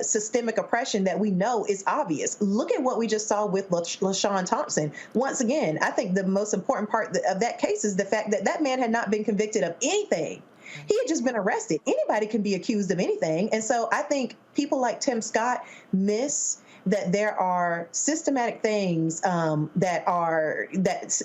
systemic oppression that we know is obvious. Look at what we just saw with Lashawn Thompson. Once again, I think the most important part of that case is the fact that that man had not been convicted of anything. He had just been arrested. Anybody can be accused of anything. And so I think people like Tim Scott miss that there are systematic things that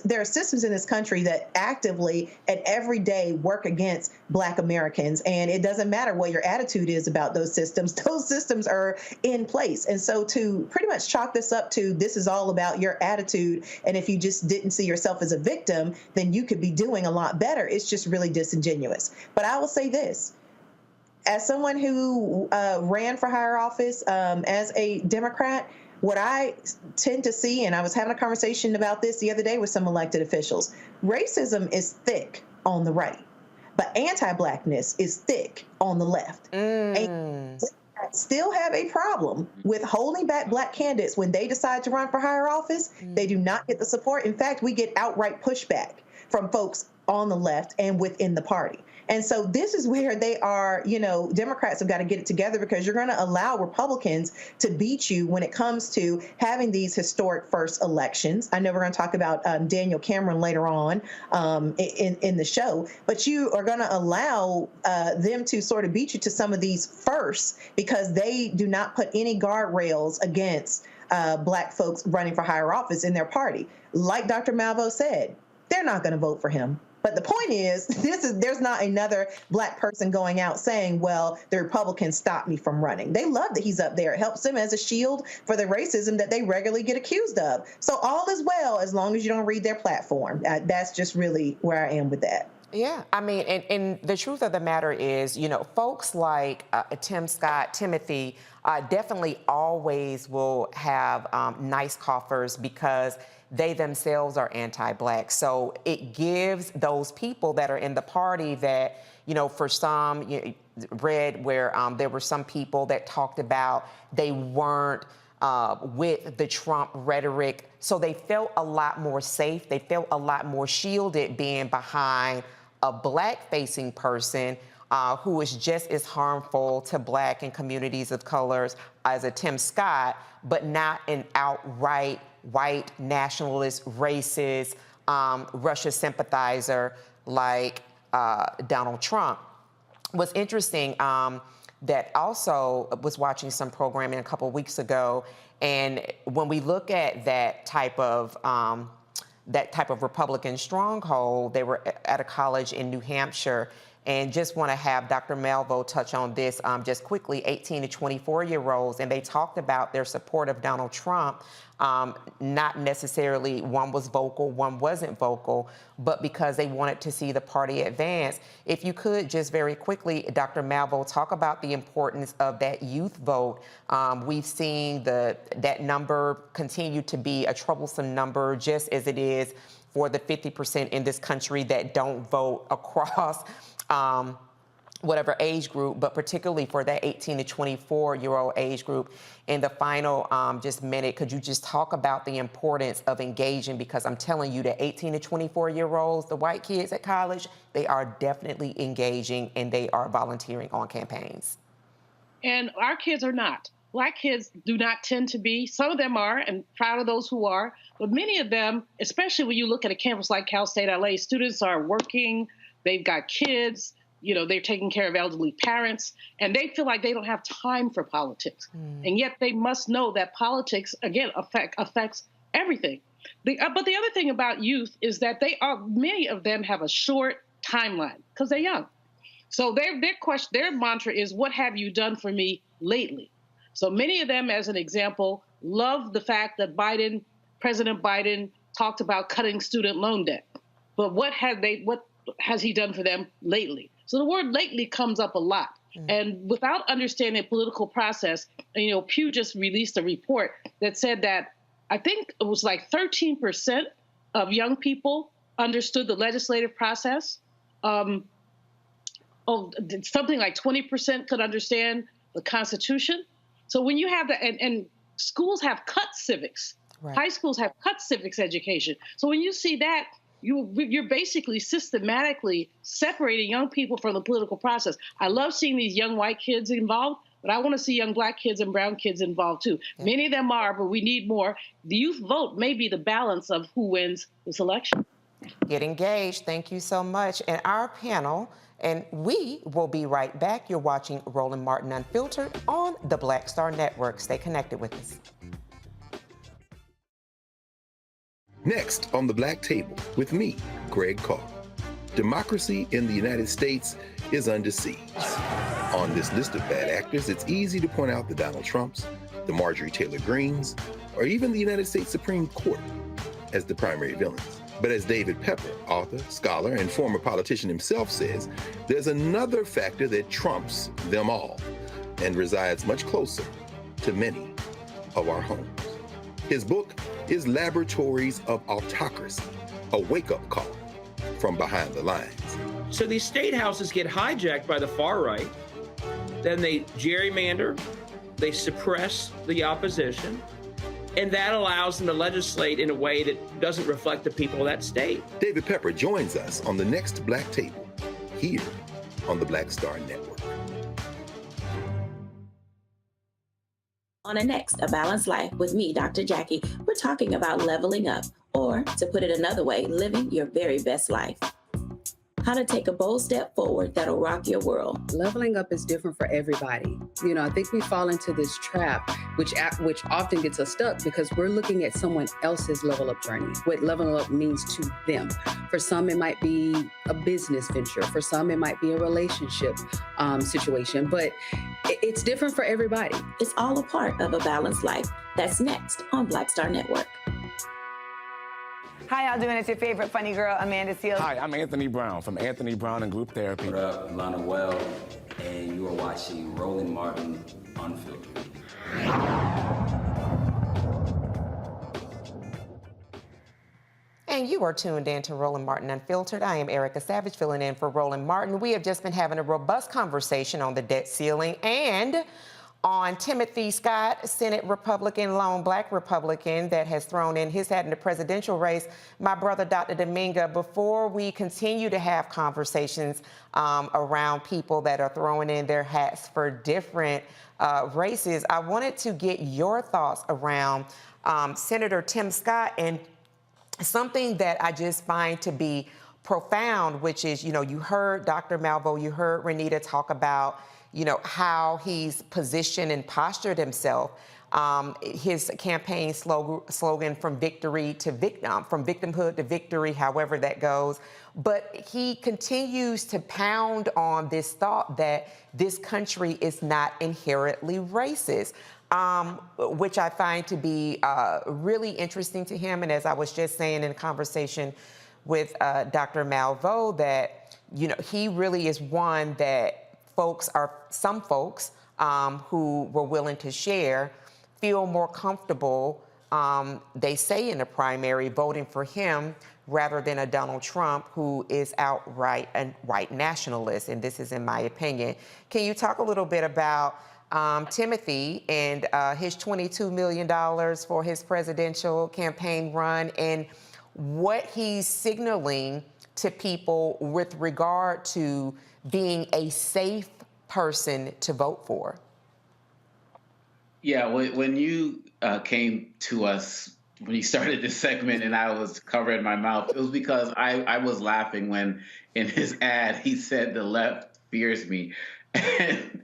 there are systems in this country that actively and every day work against black Americans. And it doesn't matter what your attitude is about those systems are in place. And so to pretty much chalk this up to this is all about your attitude, and if you just didn't see yourself as a victim, then you could be doing a lot better. It's just really disingenuous. But I will say this. As someone who ran for higher office as a Democrat, what I tend to see, and I was having a conversation about this the other day with some elected officials, racism is thick on the right, but anti-blackness is thick on the left. And still have a problem with holding back black candidates when they decide to run for higher office. They do not get the support. In fact, we get outright pushback from folks on the left and within the party. And so this is where they are, Democrats have got to get it together, because you're going to allow Republicans to beat you when it comes to having these historic first elections. I know we're going to talk about Daniel Cameron later on in the show, but you are going to allow them to sort of beat you to some of these firsts because they do not put any guardrails against black folks running for higher office in their party. Like Dr. Malvo said, they're not going to vote for him. But the point is, there's not another Black person going out saying, well, the Republicans stopped me from running. They love that he's up there. It helps them as a shield for the racism that they regularly get accused of. So all is well as long as you don't read their platform. That's just really where I am with that. Yeah, I mean, and the truth of the matter is, you know, folks like Tim Scott, Timothy, definitely always will have nice coffers because they themselves are anti-Black. So it gives those people that are in the party that, you know, for some, you read where there were some people that talked about they weren't with the Trump rhetoric. So they felt a lot more safe. They felt a lot more shielded being behind a Black-facing person who is just as harmful to Black and communities of colors as a Tim Scott, but not an outright white nationalist, racist, Russia sympathizer like Donald Trump. What's interesting, that also was watching some programming a couple of weeks ago, and when we look at that type of Republican stronghold, they were at a college in New Hampshire, and just want to have Dr. Malvo touch on this just quickly, 18 to 24-year-olds, and they talked about their support of Donald Trump, not necessarily one was vocal, one wasn't vocal, but because they wanted to see the party advance. If you could just very quickly, Dr. Malvo, talk about the importance of that youth vote. We've seen that number continue to be a troublesome number, just as it is for the 50% in this country that don't vote across whatever age group, but particularly for that 18 to 24-year-old age group. In the final just minute, could you just talk about the importance of engaging? Because I'm telling you, the 18 to 24-year-olds, the white kids at college, they are definitely engaging and they are volunteering on campaigns. And our kids are not. Black kids do not tend to be. Some of them are, and proud of those who are. But many of them, especially when you look at a campus like Cal State LA, students are working, they've got kids, you know, they're taking care of elderly parents, and they feel like they don't have time for politics. And yet they must know that politics, again, affects everything. But the other thing about youth is that many of them have a short timeline because they're young. So their mantra is, what have you done for me lately? So many of them, as an example, love the fact that President Biden talked about cutting student loan debt. But what has he done for them lately? So the word lately comes up a lot. And without understanding the political process, you know, Pew just released a report that said that I think it was like 13% of young people understood the legislative process. Something like 20% could understand the Constitution. So when you have that, and schools have cut civics, right. High schools have cut civics education. So when you see that, you're basically systematically separating young people from the political process. I love seeing these young white kids involved, but I want to see young Black kids and brown kids involved too. Yeah. Many of them are, but we need more. The youth vote may be the balance of who wins this election. Get engaged. Thank you so much. And our panel, and we will be right back. You're watching Roland Martin Unfiltered on the Black Star Network. Stay connected with us. Next on the Black Table with me, Greg Carr. Democracy in the United States is under siege. On this list of bad actors, it's easy to point out the Donald Trumps, the Marjorie Taylor Greenes, or even the United States Supreme Court as the primary villains. But as David Pepper, author, scholar, and former politician himself says, there's another factor that trumps them all and resides much closer to many of our homes. His book is Laboratories of Autocracy, a wake-up call from behind the lines. So these state houses get hijacked by the far right, then they gerrymander, they suppress the opposition, and that allows them to legislate in a way that doesn't reflect the people of that state. David Pepper joins us on the next Black Table, here on the Black Star Network. On the next A Balanced Life with me, Dr. Jackie, we're talking about leveling up, or to put it another way, living your very best life. how to take a bold step forward that'll rock your world. Leveling up is different for everybody. You know, I think we fall into this trap, which often gets us stuck because we're looking at someone else's level up journey, what leveling up means to them. For some, it might be a business venture. For some, it might be a relationship situation, but it's different for everybody. It's all a part of a balanced life. That's next on Black Star Network. How y'all doing? It's your favorite funny girl, Amanda Seals. Hi, I'm Anthony Brown from Anthony Brown and Group Therapy. What up, Lana Well, and you are watching Roland Martin Unfiltered. And you are tuned in to Roland Martin Unfiltered. I am Erica Savage, filling in for Roland Martin. We have just been having a robust conversation on the debt ceiling and on Timothy Scott, Senate Republican, lone Black Republican that has thrown in his hat in the presidential race. My brother, Dr. Dominga, before we continue to have conversations around people that are throwing in their hats for different races, I wanted to get your thoughts around Senator Tim Scott and something that I just find to be profound, which is, you know, you heard Dr. Malvo, you heard Renita talk about, you know, how he's positioned and postured himself. His campaign slogan from victory to from victimhood to victory, however that goes. But he continues to pound on this thought that this country is not inherently racist, which I find to be really interesting to him. And as I was just saying in a conversation with Dr. Malvo, that, you know, he really is one that some folks who were willing to share feel more comfortable, they say in the primary, voting for him rather than a Donald Trump who is outright a white nationalist, and this is in my opinion. Can you talk a little bit about Timothy and his $22 million for his presidential campaign run and what he's signaling to people with regard to being a safe person to vote for? Yeah, when you came to us, when you started this segment and I was covering my mouth, it was because I was laughing when in his ad he said the left fears me. And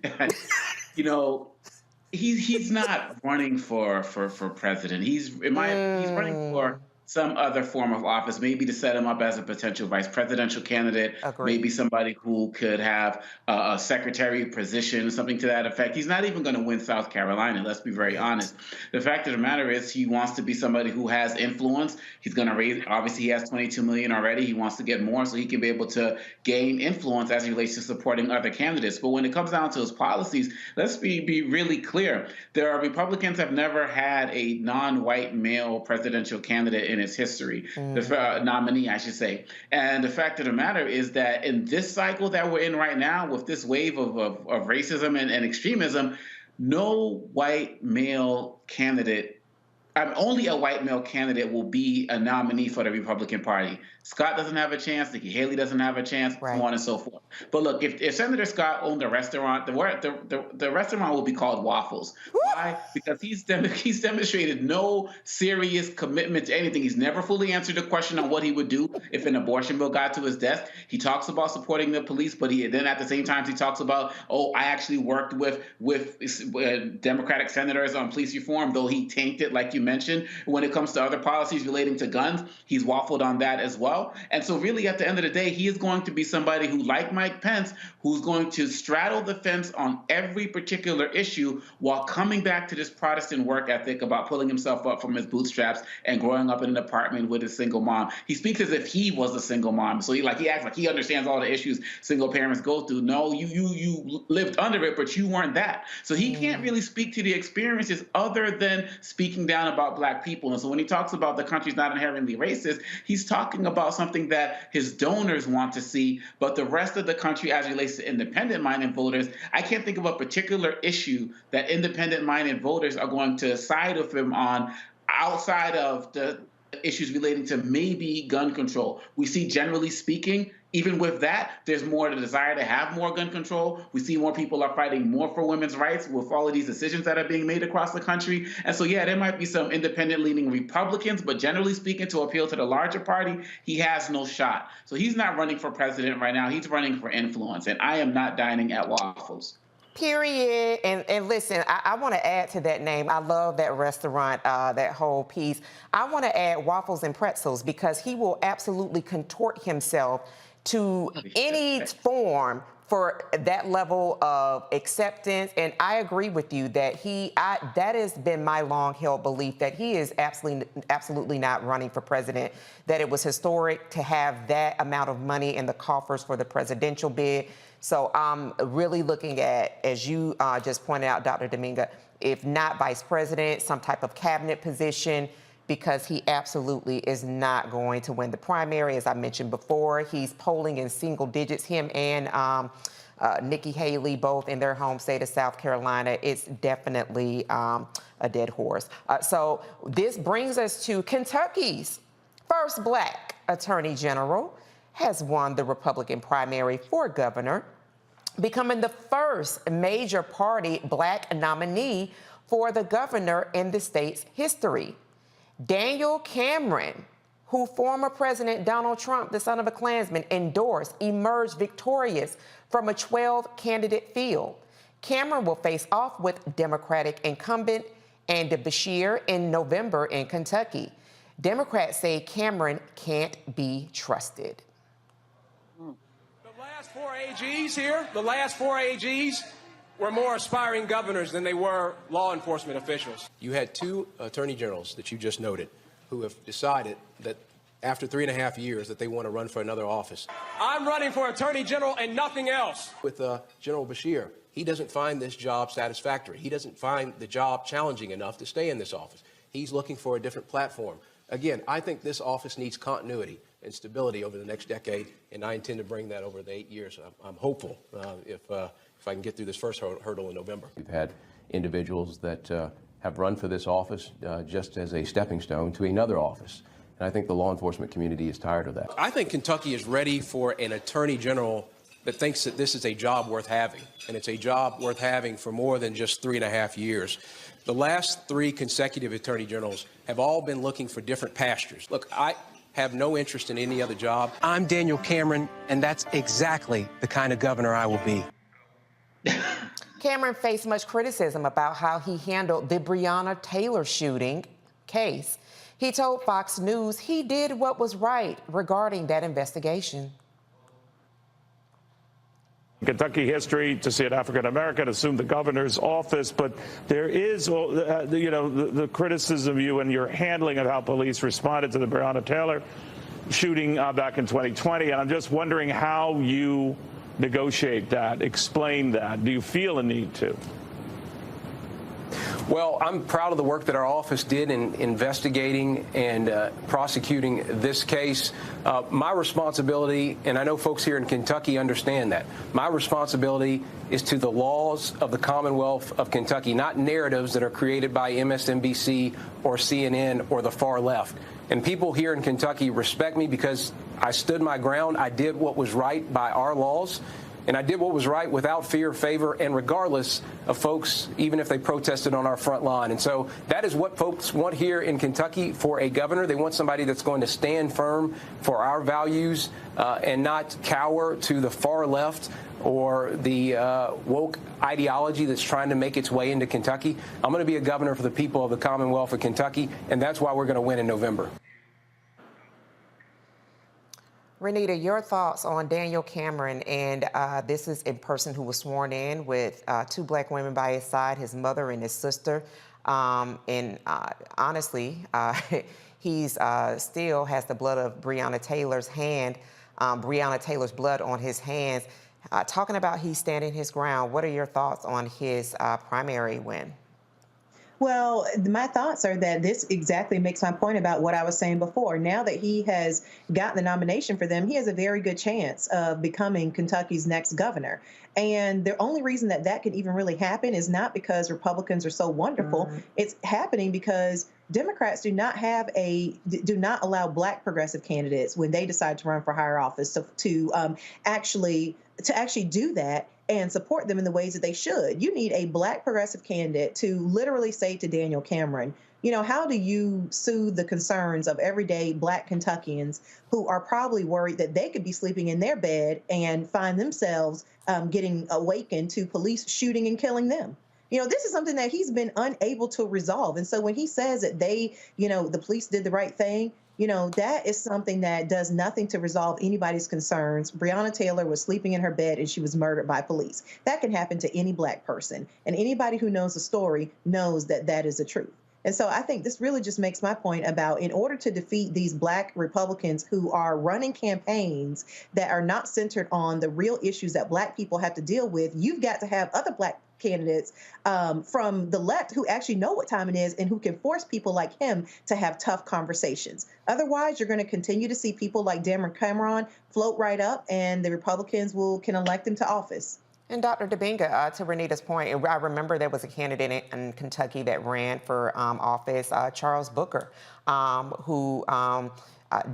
you know, he's not running for president. He's running for some other form of office, maybe to set him up as a potential vice presidential candidate, maybe somebody who could have a secretary position, something to that effect. He's not even going to win South Carolina, let's be very honest. The fact of the matter is he wants to be somebody who has influence. He's going to raise, obviously he has $22 million already. He wants to get more so he can be able to gain influence as it relates to supporting other candidates. But when it comes down to his policies, let's be really clear. Republicans have never had a non-white male presidential candidate in its history, the nominee, I should say. And the fact of the matter is that in this cycle that we're in right now, with this wave of racism and extremism, no white male candidate, only a white male candidate will be a nominee for the Republican Party. Scott doesn't have a chance. Nikki Haley doesn't have a chance, so on and so forth. But look, if Senator Scott owned a restaurant, the restaurant will be called Waffles. Why? Because he's demonstrated no serious commitment to anything. He's never fully answered a question on what he would do if an abortion bill got to his desk. He talks about supporting the police, but then at the same time he talks about, I actually worked with Democratic senators on police reform, though he tanked it, like you mentioned. When it comes to other policies relating to guns, he's waffled on that as well. And so really at the end of the day, he is going to be somebody who, like Mike Pence, who's going to straddle the fence on every particular issue while coming back to this Protestant work ethic about pulling himself up from his bootstraps and growing up in an apartment with a single mom. He speaks as if he was a single mom. So he acts like he understands all the issues single parents go through. No, you lived under it, but you weren't that. So he can't really speak to the experiences other than speaking down about Black people. And so when he talks about the country's not inherently racist, he's talking about something that his donors want to see, but the rest of the country, as it relates to independent-minded voters, I can't think of a particular issue that independent-minded voters are going to side with him on outside of the issues relating to maybe gun control. We see, generally speaking, even with that, there's more the desire to have more gun control. We see more people are fighting more for women's rights with all of these decisions that are being made across the country. And so, yeah, there might be some independent-leaning Republicans, but generally speaking, to appeal to the larger party, he has no shot. So he's not running for president right now. He's running for influence, and I am not dining at Waffles. Period. And listen, I want to add to that name. I love that restaurant, that whole piece. I want to add Waffles and Pretzels because he will absolutely contort himself to any form for that level of acceptance. And I agree with you that that has been my long-held belief that he is absolutely not running for president, that it was historic to have that amount of money in the coffers for the presidential bid. So I'm really looking at, as you just pointed out, Dr. Dominga, if not vice president, some type of cabinet position, because he absolutely is not going to win the primary. As I mentioned before, he's polling in single digits, him and Nikki Haley, both in their home state of South Carolina. It's definitely a dead horse. So this brings us to Kentucky's first Black Attorney General has won the Republican primary for governor, becoming the first major party Black nominee for the governor in the state's history. Daniel Cameron, who former President Donald Trump, the son of a Klansman, endorsed, emerged victorious from a 12-candidate field. Cameron will face off with Democratic incumbent Andy Beshear in November in Kentucky. Democrats say Cameron can't be trusted. The last four AGs were more aspiring governors than they were law enforcement officials. You had two attorney generals that you just noted who have decided that after 3.5 years that they want to run for another office. I'm running for attorney general and nothing else. With General Beshear, he doesn't find this job satisfactory. He doesn't find the job challenging enough to stay in this office. He's looking for a different platform. Again, I think this office needs continuity and stability over the next decade, and I intend to bring that over the 8 years. I'm hopeful if I can get through this first hurdle in November. We've had individuals that have run for this office just as a stepping stone to another office, and I think the law enforcement community is tired of that. I think Kentucky is ready for an attorney general that thinks that this is a job worth having, and it's a job worth having for more than just 3.5 years. The last 3 consecutive attorney generals have all been looking for different pastures. Look, I have no interest in any other job. I'm Daniel Cameron, and that's exactly the kind of governor I will be. Cameron faced much criticism about how he handled the Breonna Taylor shooting case. He told Fox News he did what was right regarding that investigation. Kentucky history to see an African-American assume the governor's office, but there is, the criticism of you and your handling of how police responded to the Breonna Taylor shooting back in 2020, and I'm just wondering how you negotiate that, explain that. Do you feel a need to? Well, I'm proud of the work that our office did in investigating and prosecuting this case. My responsibility, and I know folks here in Kentucky understand that, my responsibility is to the laws of the Commonwealth of Kentucky, not narratives that are created by MSNBC or CNN or the far left. And people here in Kentucky respect me because I stood my ground. I did what was right by our laws. And I did what was right without fear, favor, and regardless of folks, even if they protested on our front line. And so that is what folks want here in Kentucky for a governor. They want somebody that's going to stand firm for our values and not cower to the far left or the woke ideology that's trying to make its way into Kentucky. I'm going to be a governor for the people of the Commonwealth of Kentucky, and that's why we're going to win in November. Renita, your thoughts on Daniel Cameron, and this is a person who was sworn in with 2 Black women by his side, his mother and his sister, and honestly, he's still has the blood of Breonna Taylor's blood on his hands. Talking about he's standing his ground, what are your thoughts on his primary win? Well, my thoughts are that this exactly makes my point about what I was saying before. Now that he has gotten the nomination for them, he has a very good chance of becoming Kentucky's next governor. And the only reason that that can even really happen is not because Republicans are so wonderful. It's happening because Democrats do not allow Black progressive candidates, when they decide to run for higher office, to actually do that and support them in the ways that they should. You need a Black progressive candidate to literally say to Daniel Cameron, you know, how do you soothe the concerns of everyday Black Kentuckians who are probably worried that they could be sleeping in their bed and find themselves getting awakened to police shooting and killing them? You know, this is something that he's been unable to resolve. And so when he says that the police did the right thing, you know, that is something that does nothing to resolve anybody's concerns. Breonna Taylor was sleeping in her bed and she was murdered by police. That can happen to any Black person. And anybody who knows the story knows that that is the truth. And so I think this really just makes my point about, in order to defeat these Black Republicans who are running campaigns that are not centered on the real issues that Black people have to deal with, you've got to have other Black candidates from the left who actually know what time it is and who can force people like him to have tough conversations. Otherwise, you're going to continue to see people like Daniel Cameron float right up, and the Republicans can elect him to office. And Dr. Dibinga, to Renita's point, I remember there was a candidate in Kentucky that ran for office, Charles Booker, who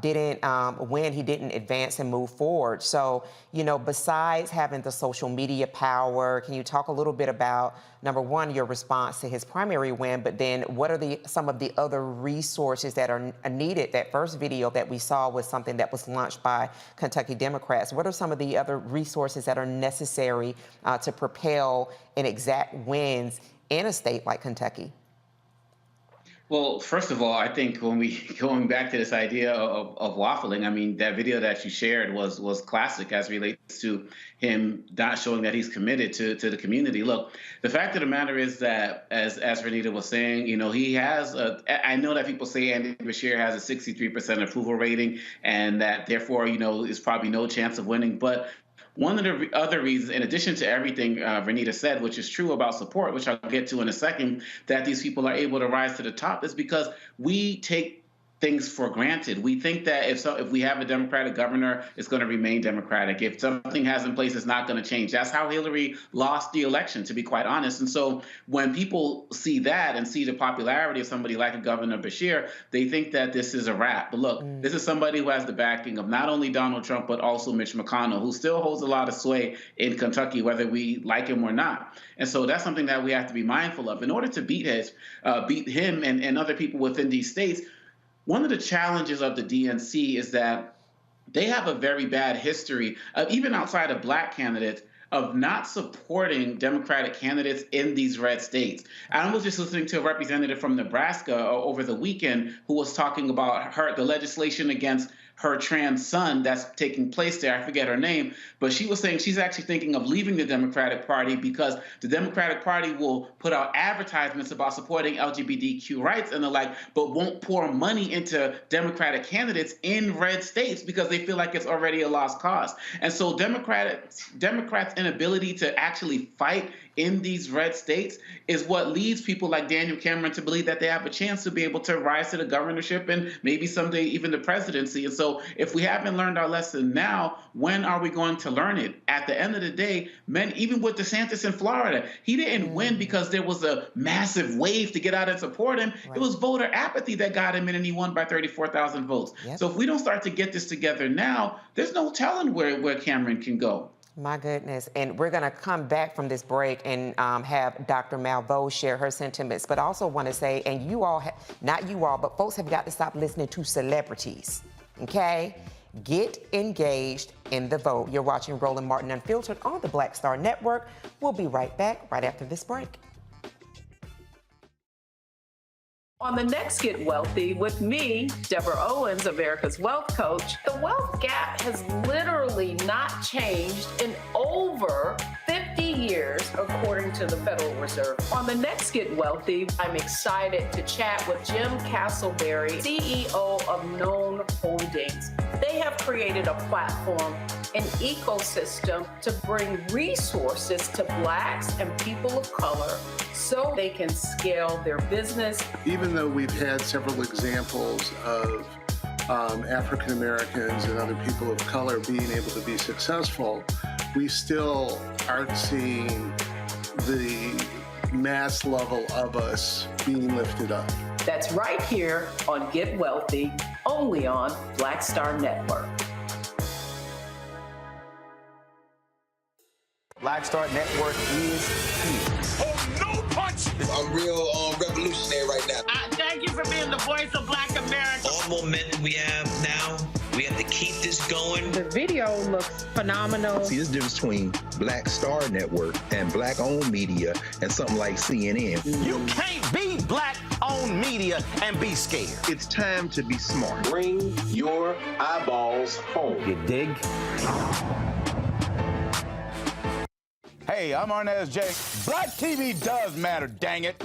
didn't win. He didn't advance and move forward. So, you know, besides having the social media power, can you talk a little bit about, number one, your response to his primary win, but then what are some of the other resources that are needed? That first video that we saw was something that was launched by Kentucky Democrats. What are some of the other resources that are necessary to propel and exact wins in a state like Kentucky? Well, first of all, I think going back to this idea of waffling, I mean, that video that you shared was classic as relates to him not showing that he's committed to the community. Look, the fact of the matter is that, as Renita was saying, you know, he has I know that people say Andy Beshear has a 63% approval rating and that therefore, you know, is probably no chance of winning. But one of the other reasons, in addition to everything Renita said, which is true about support, which I'll get to in a second, that these people are able to rise to the top, is because we take things for granted. We think that if we have a Democratic governor, it's going to remain Democratic. If something has in place, it's not going to change. That's how Hillary lost the election, to be quite honest. And so when people see that and see the popularity of somebody like a Governor Beshear, they think that this is a wrap. But look, this is somebody who has the backing of not only Donald Trump, but also Mitch McConnell, who still holds a lot of sway in Kentucky, whether we like him or not. And so that's something that we have to be mindful of. In order to beat him and other people within these states, one of the challenges of the DNC is that they have a very bad history, even outside of Black candidates, of not supporting Democratic candidates in these red states. I was just listening to a representative from Nebraska over the weekend who was talking about the legislation against her trans son that's taking place there. I forget her name, but she was saying she's actually thinking of leaving the Democratic Party because the Democratic Party will put out advertisements about supporting LGBTQ rights and the like, but won't pour money into Democratic candidates in red states because they feel like it's already a lost cause. And so Democrats' inability to actually fight in these red states is what leads people like Daniel Cameron to believe that they have a chance to be able to rise to the governorship and maybe someday even the presidency. And so if we haven't learned our lesson now, when are we going to learn it? At the end of the day, even with DeSantis in Florida, he didn't win because there was a massive wave to get out and support him. Right. It was voter apathy that got him in, and he won by 34,000 votes. Yep. So if we don't start to get this together now, there's no telling where Cameron can go. My goodness. And we're going to come back from this break and have Dr. Malveaux share her sentiments. But I also want to say, and you all, not you all, but folks have got to stop listening to celebrities, okay? Get engaged in the vote. You're watching Roland Martin Unfiltered on the Black Star Network. We'll be right back right after this break. On the next Get Wealthy with me, Deborah Owens, America's Wealth Coach, the wealth gap has literally not changed in over 50 years, according to the Federal Reserve. On the next Get Wealthy, I'm excited to chat with Jim Castleberry, CEO of Known Holdings. They have created a platform an ecosystem to bring resources to Blacks and people of color so they can scale their business. Even though we've had several examples of African Americans and other people of color being able to be successful, we still aren't seeing the mass level of us being lifted up. That's right here on Get Wealthy, only on Black Star Network. Black Star Network is here. Oh, no punch! I'm real revolutionary right now. Thank you for being the voice of Black America. All momentum we have now, we have to keep this going. The video looks phenomenal. See, this difference between Black Star Network and Black-owned media and something like CNN. You can't be Black-owned media and be scared. It's time to be smart. Bring your eyeballs home. You dig? Hey, I'm Arnez J. Black TV does matter, dang it.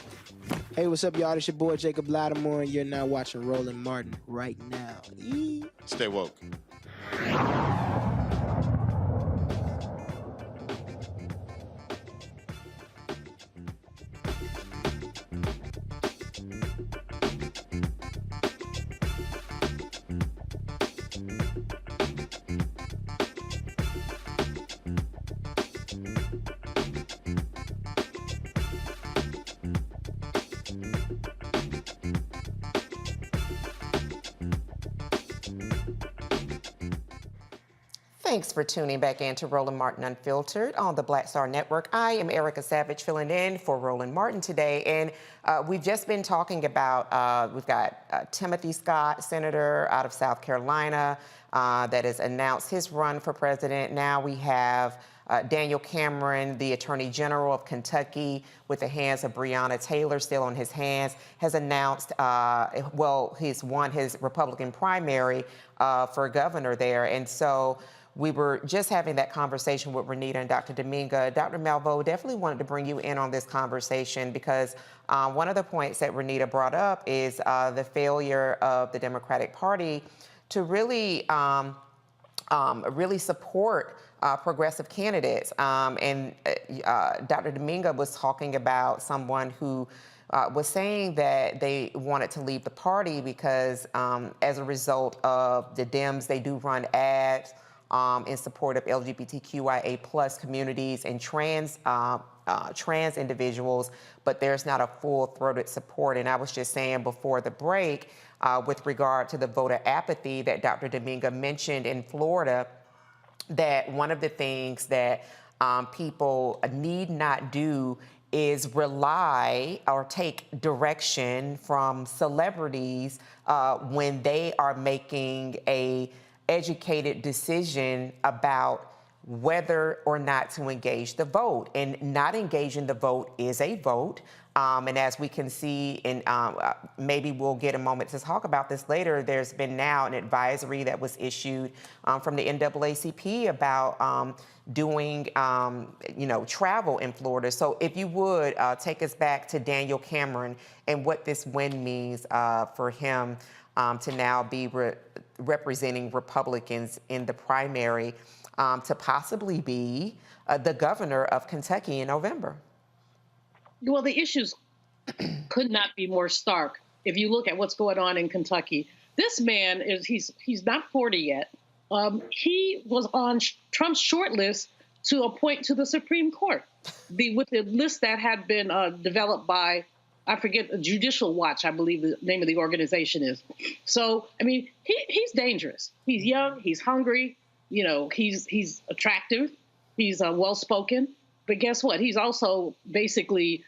Hey, what's up, y'all? It's your boy, Jacob Lattimore, and you're now watching Roland Martin right now. Stay woke. Thanks for tuning back in to Roland Martin Unfiltered on the Black Star Network. I am Erica Savage filling in for Roland Martin today. And we've just been talking about, we've got Timothy Scott, Senator out of South Carolina, that has announced his run for president. Now we have Daniel Cameron, the Attorney General of Kentucky, with the hands of Breonna Taylor still on his hands, has announced, he's won his Republican primary for governor there. And so we were just having that conversation with Renita and Dr. Dominga. Dr. Malveaux, definitely wanted to bring you in on this conversation because one of the points that Renita brought up is the failure of the Democratic Party to really support progressive candidates. And Dr. Dominga was talking about someone who was saying that they wanted to leave the party because as a result of the Dems, they do run ads in support of LGBTQIA+ communities and trans individuals, but there's not a full-throated support. And I was just saying before the break, with regard to the voter apathy that Dr. Dominga mentioned in Florida, that one of the things that people need not do is rely or take direction from celebrities when they are making a educated decision about whether or not to engage the vote. And not engaging the vote is a vote. And as we can see, and maybe we'll get a moment to talk about this later, there's been now an advisory that was issued from the NAACP about doing, travel in Florida. So if you would take us back to Daniel Cameron and what this win means for him to now be representing Republicans in the primary to possibly be the governor of Kentucky in November. Well, the issues could not be more stark if you look at what's going on in Kentucky. This man he's not 40 yet. He was on Trump's short list to appoint to the Supreme Court, with the list that had been developed by, I forget, Judicial Watch, I believe the name of the organization is. So, I mean, he's dangerous. He's young, he's hungry, he's attractive, he's well-spoken. But guess what? He's also basically,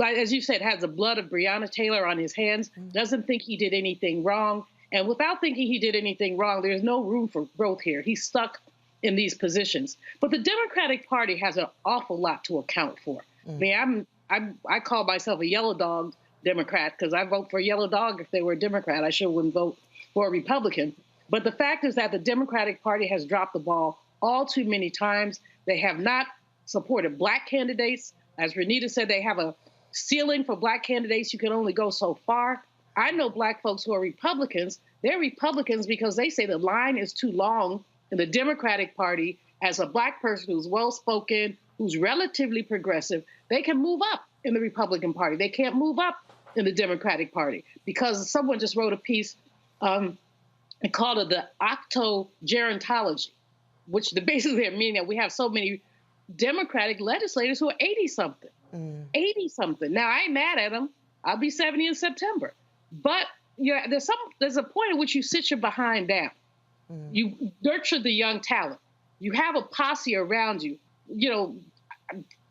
as you said, has the blood of Breonna Taylor on his hands, doesn't think he did anything wrong. And without thinking he did anything wrong, there's no room for growth here. He's stuck in these positions. But the Democratic Party has an awful lot to account for. I mean, I call myself a yellow dog Democrat because I vote for a yellow dog if they were a Democrat. I sure wouldn't vote for a Republican. But the fact is that the Democratic Party has dropped the ball all too many times. They have not supported Black candidates. As Renita said, they have a ceiling for Black candidates. You can only go so far. I know Black folks who are Republicans. They're Republicans because they say the line is too long in the Democratic Party as a Black person who's well-spoken, who's relatively progressive, they can move up in the Republican Party. They can't move up in the Democratic Party because someone just wrote a piece and called it the octogerontology, which basically they're meaning that we have so many Democratic legislators who are 80-something. 80-something. Now, I ain't mad at them. I'll be 70 in September. But there's a point at which you sit your behind down. You nurture the young talent. You have a posse around you. You know,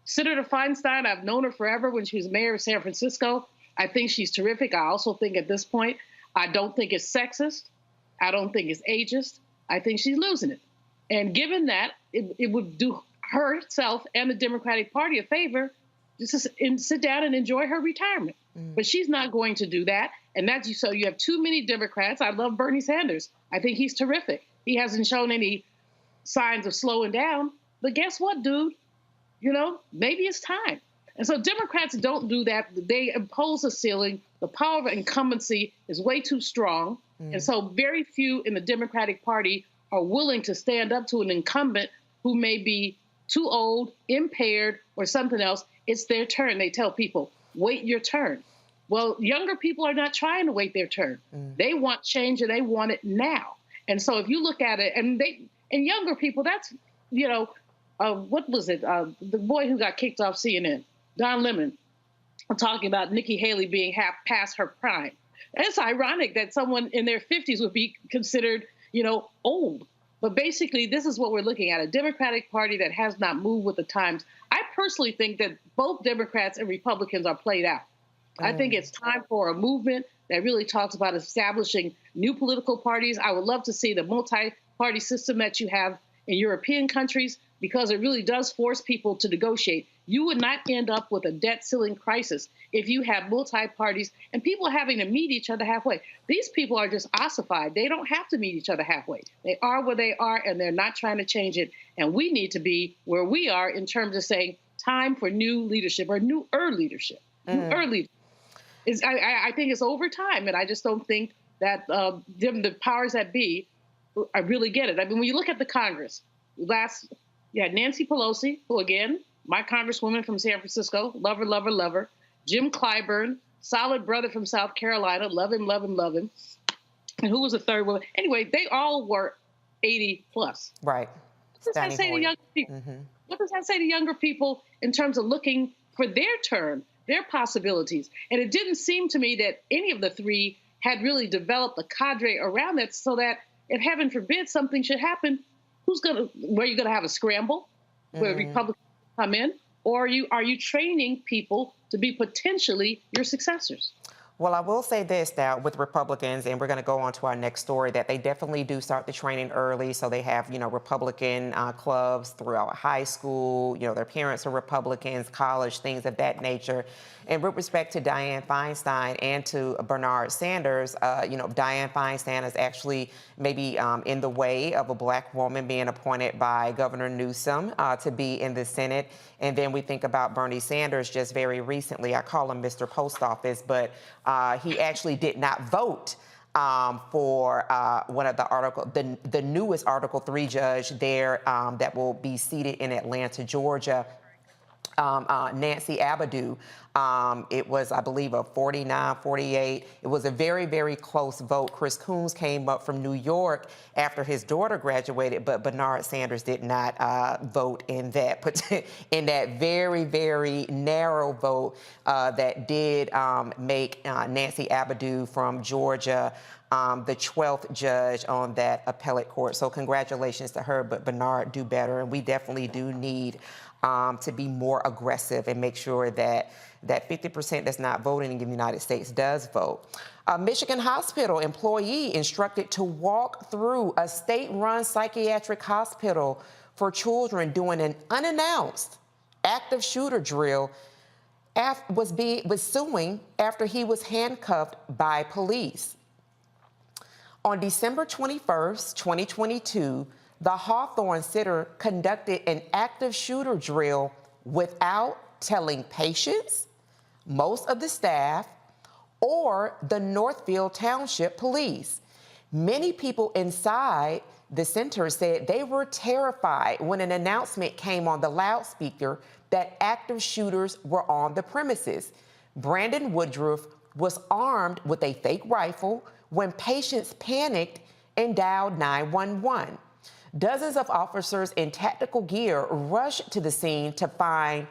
Senator Feinstein, I've known her forever when she was mayor of San Francisco. I think she's terrific. I also think at this point, I don't think it's sexist. I don't think it's ageist. I think she's losing it. And given that, it would do herself and the Democratic Party a favor just to sit down and enjoy her retirement. But she's not going to do that. And so you have too many Democrats. I love Bernie Sanders. I think he's terrific. He hasn't shown any signs of slowing down. But guess what, dude? You know, maybe it's time. And so Democrats don't do that. They impose a ceiling. The power of incumbency is way too strong. And so very few in the Democratic Party are willing to stand up to an incumbent who may be too old, impaired, or something else. It's their turn. They tell people, wait your turn. Well, younger people are not trying to wait their turn. They want change and they want it now. And so if you look at it, and younger people, that's, you know, what was it? The boy who got kicked off CNN, Don Lemon, talking about Nikki Haley being half past her prime. It's ironic that someone in their 50s would be considered, you know, old. But basically, this is what we're looking at, a Democratic Party that has not moved with the times. I personally think that both Democrats and Republicans are played out. I think it's time for a movement that really talks about establishing new political parties. I would love to see the multi-party system that you have in European countries, because it really does force people to negotiate. You would not end up with a debt ceiling crisis if you have multi-parties and people having to meet each other halfway. These people are just ossified. They don't have to meet each other halfway. They are where they are, and they're not trying to change it. And we need to be where we are in terms of saying time for new leadership or newer leadership. Newer leadership. I think it's over time, and I just don't think that the powers that be, I really get it. I mean, when you look at the Congress, you had Nancy Pelosi, who, again, my congresswoman from San Francisco, love her, love her, love her. Jim Clyburn, solid brother from South Carolina, love him, love him, love him. And who was the third woman? Anyway, they all were 80 plus. Right. What does that say to younger people? What does that say to younger people in terms of looking for their turn, their possibilities? And it didn't seem to me that any of the three had really developed a cadre around that, so that if heaven forbid something should happen, where you going to have a scramble where Republicans come in, or are you training people to be potentially your successors? Well, I will say this now with Republicans, and we're going to go on to our next story, that they definitely do start the training early. So they have, you know, Republican clubs throughout high school. You know, their parents are Republicans, college, things of that nature. And with respect to Dianne Feinstein and to Bernard Sanders, you know, Dianne Feinstein is actually maybe in the way of a Black woman being appointed by Governor Newsom to be in the Senate. And then we think about Bernie Sanders just very recently. I call him Mr. Post Office, but he actually did not vote for one of the newest Article 3 judge there that will be seated in Atlanta, Georgia. Nancy Abidu. It was, I believe, a 49-48. It was a very, very close vote. Chris Coons came up from New York after his daughter graduated, but Bernard Sanders did not vote in that. In that very, very narrow vote that did make Nancy Abidu from Georgia the 12th judge on that appellate court. So congratulations to her, but Bernard, do better. And we definitely do need to be more aggressive and make sure that 50% that's not voting in the United States does vote. A Michigan hospital employee instructed to walk through a state-run psychiatric hospital for children during an unannounced active shooter drill was suing after he was handcuffed by police. On December 21st, 2022, the Hawthorne Center conducted an active shooter drill without telling patients, most of the staff, or the Northfield Township Police. Many people inside The center said they were terrified when an announcement came on the loudspeaker that active shooters were on the premises. Brandon Woodruff was armed with a fake rifle when patients panicked and dialed 911. Dozens of officers in tactical gear rushed to the scene to find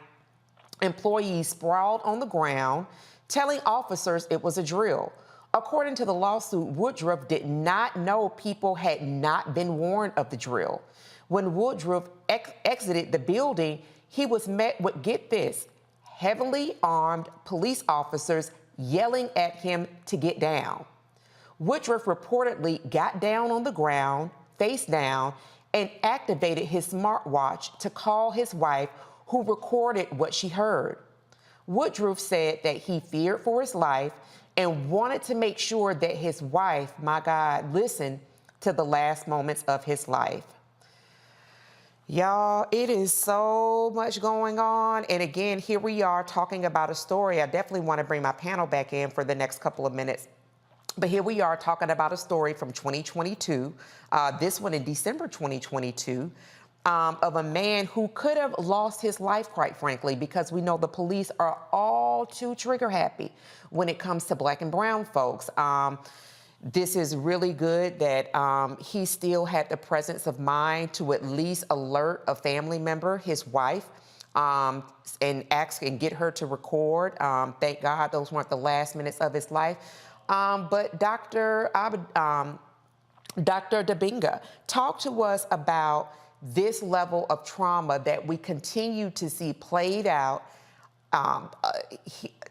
employees sprawled on the ground, telling officers it was a drill. According to the lawsuit, Woodruff did not know people had not been warned of the drill. When Woodruff exited the building, he was met with, get this, heavily armed police officers yelling at him to get down. Woodruff reportedly got down on the ground, face down, and activated his smartwatch to call his wife, who recorded what she heard. Woodruff said that he feared for his life and wanted to make sure that his wife, my God, listened to the last moments of his life. Y'all, it is so much going on. And again, here we are talking about a story. I definitely want to bring my panel back in for the next couple of minutes. But here we are talking about a story from 2022, this one in December 2022, of a man who could have lost his life, quite frankly, because we know the police are all too trigger happy when it comes to Black and brown folks. This is really good that he still had the presence of mind to at least alert a family member, his wife, and ask and get her to record. Thank God those weren't the last minutes of his life. But Dr. Dabinga, talk to us about this level of trauma that we continue to see played out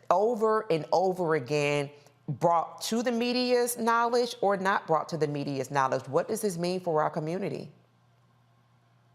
over and over again, brought to the media's knowledge or not brought to the media's knowledge. What does this mean for our community?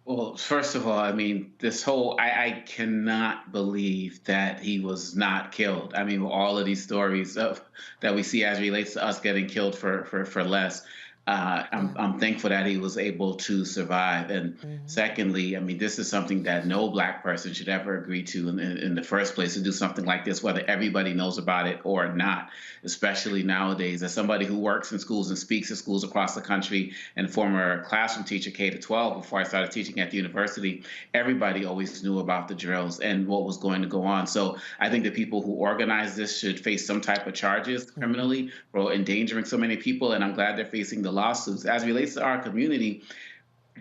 Well, first of all, I mean, this whole, I cannot believe that he was not killed. I mean, all of these stories that we see as relates to us getting killed for less. I'm thankful that he was able to survive. And secondly, I mean, this is something that no Black person should ever agree to in the first place, to do something like this, whether everybody knows about it or not, especially nowadays. As somebody who works in schools and speaks at schools across the country and former classroom teacher, K-12, before I started teaching at the university, everybody always knew about the drills and what was going to go on. So I think the people who organized this should face some type of charges criminally for endangering so many people, and I'm glad they're facing the lawsuits. As it relates to our community,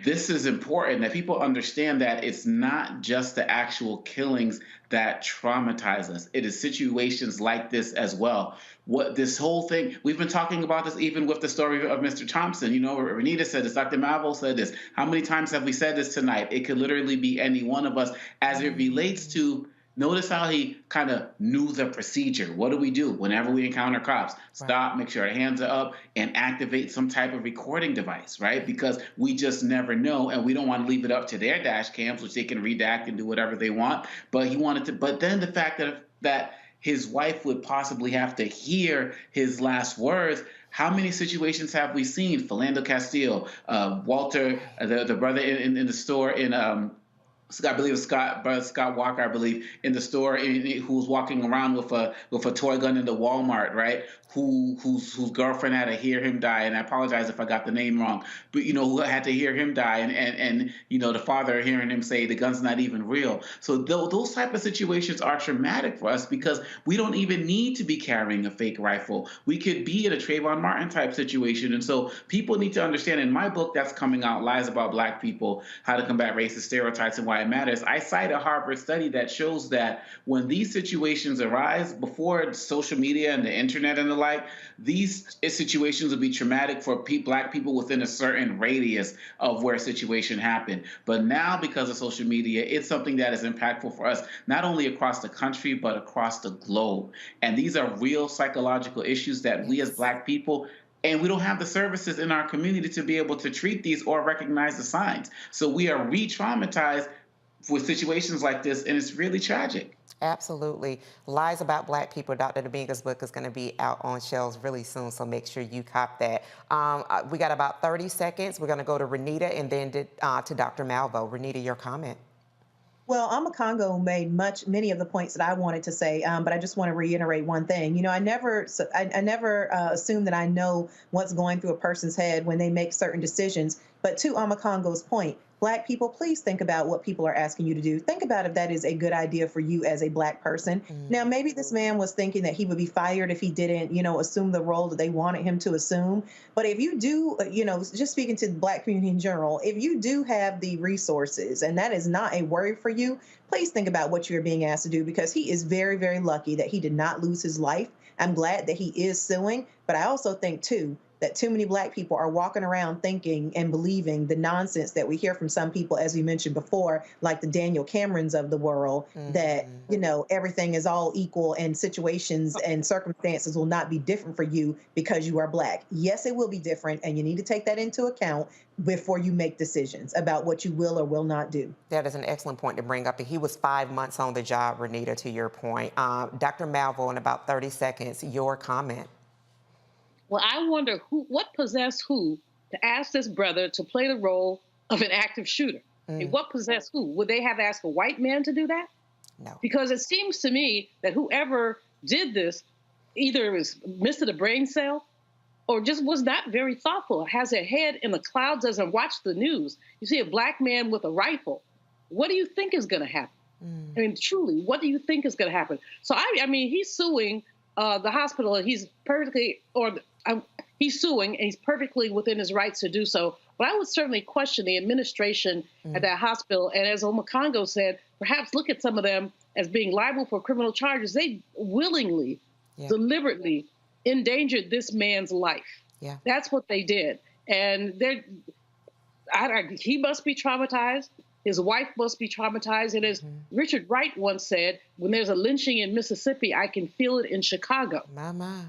this is important that people understand that it's not just the actual killings that traumatize us. It is situations like this as well. What this whole thing, we've been talking about this even with the story of Mr. Thompson. You know, Renita said this, Dr. Malvo said this. How many times have we said this tonight? It could literally be any one of us as it relates to. Notice how he kind of knew the procedure. What do we do whenever we encounter cops? Stop, make sure our hands are up, and activate some type of recording device, right? Because we just never know, and we don't want to leave it up to their dash cams, which they can redact and do whatever they want. But he wanted to. But then the fact that his wife would possibly have to hear his last words. How many situations have we seen? Philando Castile, Walter, the brother in the store in. I believe it's Scott Walker, I believe, in the store, who was walking around with a toy gun in the Walmart, right? Whose girlfriend had to hear him die, and I apologize if I got the name wrong, but who had to hear him die, and the father hearing him say the gun's not even real. So those type of situations are traumatic for us because we don't even need to be carrying a fake rifle. We could be in a Trayvon Martin type situation, and so people need to understand. In my book that's coming out, Lies About Black People: How to Combat Racist Stereotypes and Why It Matters, I cite a Harvard study that shows that when these situations arise before social media and the internet and the like, these situations will be traumatic for Black people within a certain radius of where a situation happened. But now, because of social media, it's something that is impactful for us, not only across the country, but across the globe. And these are real psychological issues that we as Black people, and we don't have the services in our community to be able to treat these or recognize the signs. So we are re-traumatized with situations like this, and it's really tragic. Absolutely. Lies About Black People, Dr. Dabinga's book is going to be out on shelves really soon, so make sure you cop that. We got about 30 seconds. We're going to go to Renita and then to Dr. Malvo. Renita, your comment. Well, Congo made many of the points that I wanted to say, but I just want to reiterate one thing. You know, I never assume that I know what's going through a person's head when they make certain decisions. But to Congo's point, Black people, please think about what people are asking you to do. Think about if that is a good idea for you as a Black person. Now, maybe this man was thinking that he would be fired if he didn't, assume the role that they wanted him to assume. But if you do, just speaking to the Black community in general, if you do have the resources and that is not a worry for you, please think about what you're being asked to do, because he is very, very lucky that he did not lose his life. I'm glad that he is suing, but I also think, too, that too many Black people are walking around thinking and believing the nonsense that we hear from some people, as we mentioned before, like the Daniel Camerons of the world, that, everything is all equal and situations and circumstances will not be different for you because you are Black. Yes, it will be different, and you need to take that into account before you make decisions about what you will or will not do. That is an excellent point to bring up. He was 5 months on the job, Renita, to your point. Dr. Malvo, in about 30 seconds, your comment. Well, I wonder what possessed who to ask this brother to play the role of an active shooter. And what possessed who? Would they have asked a white man to do that? No. Because it seems to me that whoever did this either missed a brain cell or just was not very thoughtful, has their head in the clouds, doesn't watch the news. You see a Black man with a rifle. What do you think is going to happen? I mean, truly, what do you think is going to happen? So, I mean, he's suing the hospital, and he's suing, and he's perfectly within his rights to do so. But I would certainly question the administration at that hospital. And as Congo said, perhaps look at some of them as being liable for criminal charges. They willingly, deliberately endangered this man's life. Yeah. That's what they did. And he must be traumatized. His wife must be traumatized. And as Richard Wright once said, when there's a lynching in Mississippi, I can feel it in Chicago.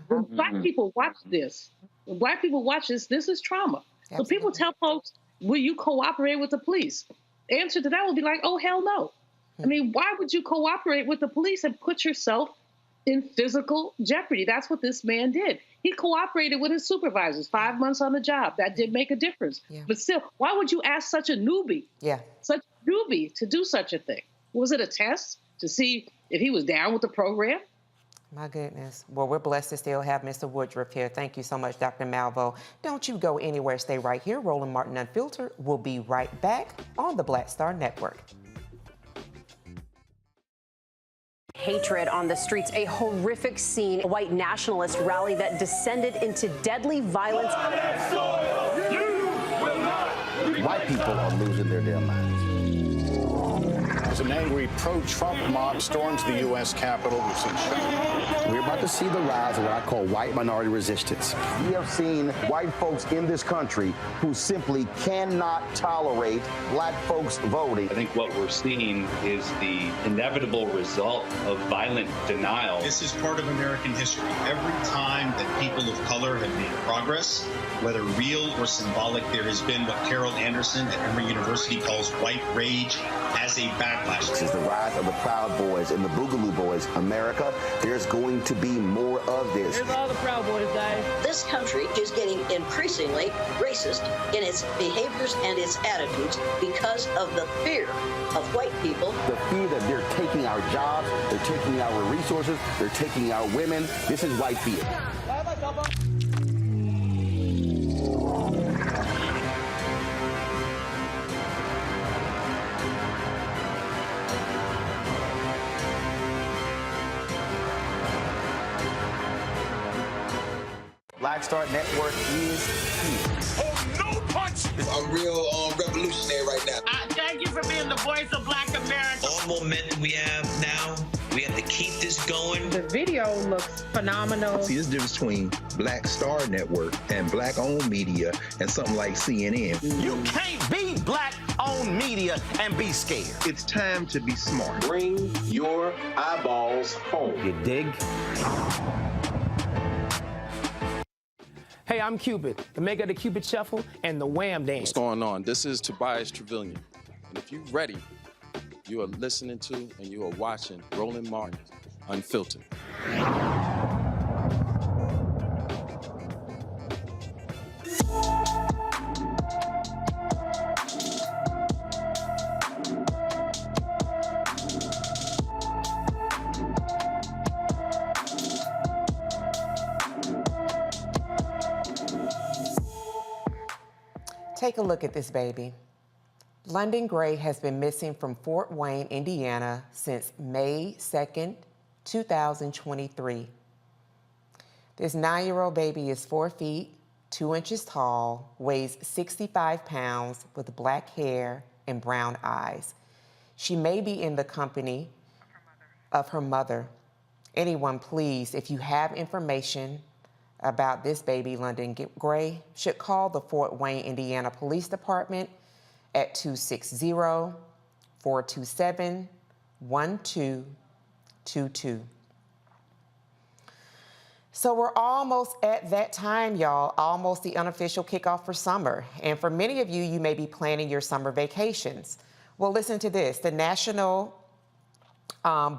When Black people watch this, this is trauma. Absolutely. So people tell folks, will you cooperate with the police? The answer to that will be like, oh, hell no. I mean, why would you cooperate with the police and put yourself in physical jeopardy? That's what this man did. He cooperated with his supervisors, 5 months on the job. That did make a difference. Yeah. But still, why would you ask such a newbie to do such a thing? Was it a test to see if he was down with the program? My goodness. Well, we're blessed to still have Mr. Woodruff here. Thank you so much, Dr. Malvo. Don't you go anywhere. Stay right here. Roland Martin Unfiltered will be right back on the Black Star Network. Hatred on the streets, a horrific scene, a white nationalist rally that descended into deadly violence. White people are losing their damn minds. As an angry pro-Trump mob storms the U.S. Capitol, we've seen We're about to see the rise of what I call white minority resistance. We have seen white folks in this country who simply cannot tolerate Black folks voting. I think what we're seeing is the inevitable result of violent denial. This is part of American history. Every time that people of color have made progress, whether real or symbolic, there has been what Carol Anderson at Emory University calls white rage as a backlash. This is the rise of the Proud Boys and the Boogaloo Boys. America, there's going to be more of this. Here's all the Proud Boys, guys. This country is getting increasingly racist in its behaviors and its attitudes because of the fear of white people. The fear that they're taking our jobs, they're taking our resources, they're taking our women. This is white fear. Black Star Network is here. Oh, no punch! I'm real revolutionary right now. Thank you for being the voice of Black America. All momentum we have now, we have to keep this going. The video looks phenomenal. See, there's a difference between Black Star Network and Black-owned media and something like CNN. You can't be Black-owned media and be scared. It's time to be smart. Bring your eyeballs home. You dig? Hey, I'm Cupid, the maker of the Cupid Shuffle and the Wham Dance. What's going on? This is Tobias Trevelyan. And if you're ready, you are listening to and you are watching Roland Martin Unfiltered. Take a look at this baby. London Gray has been missing from Fort Wayne, Indiana since May 2nd, 2023. This 9-year-old baby is 4 feet, 2 inches tall, weighs 65 pounds with black hair and brown eyes. She may be in the company of her mother. Anyone, please, if you have information about this baby, London Gray, should call the Fort Wayne, Indiana Police Department at 260-427-1222. So we're almost at that time, y'all, almost the unofficial kickoff for summer. And for many of you, you may be planning your summer vacations. Well, listen to this. The National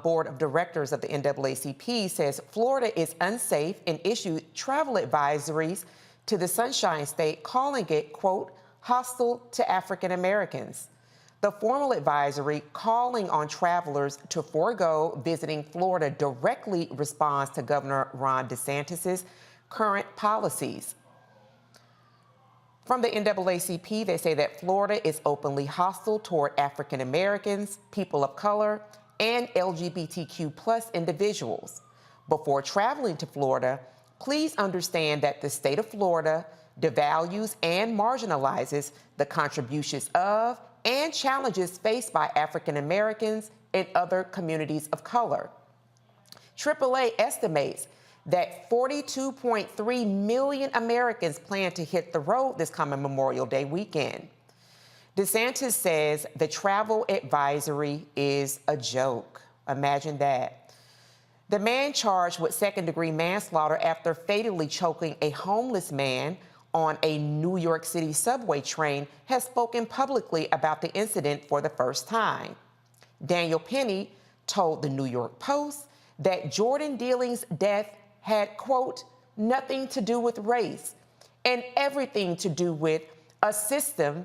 Board of Directors of the NAACP says Florida is unsafe and issued travel advisories to the Sunshine State, calling it, quote, hostile to African Americans. The formal advisory calling on travelers to forego visiting Florida directly responds to Governor Ron DeSantis' current policies. From the NAACP, they say that Florida is openly hostile toward African Americans, people of color, and LGBTQ+ individuals. Before traveling to Florida, please understand that the state of Florida devalues and marginalizes the contributions of and challenges faced by African Americans and other communities of color. AAA estimates that 42.3 million Americans plan to hit the road this coming Memorial Day weekend. DeSantis says the travel advisory is a joke. Imagine that. The man charged with second-degree manslaughter after fatally choking a homeless man on a New York City subway train has spoken publicly about the incident for the first time. Daniel Penny told the New York Post that Jordan Dealing's death had, quote, nothing to do with race and everything to do with a system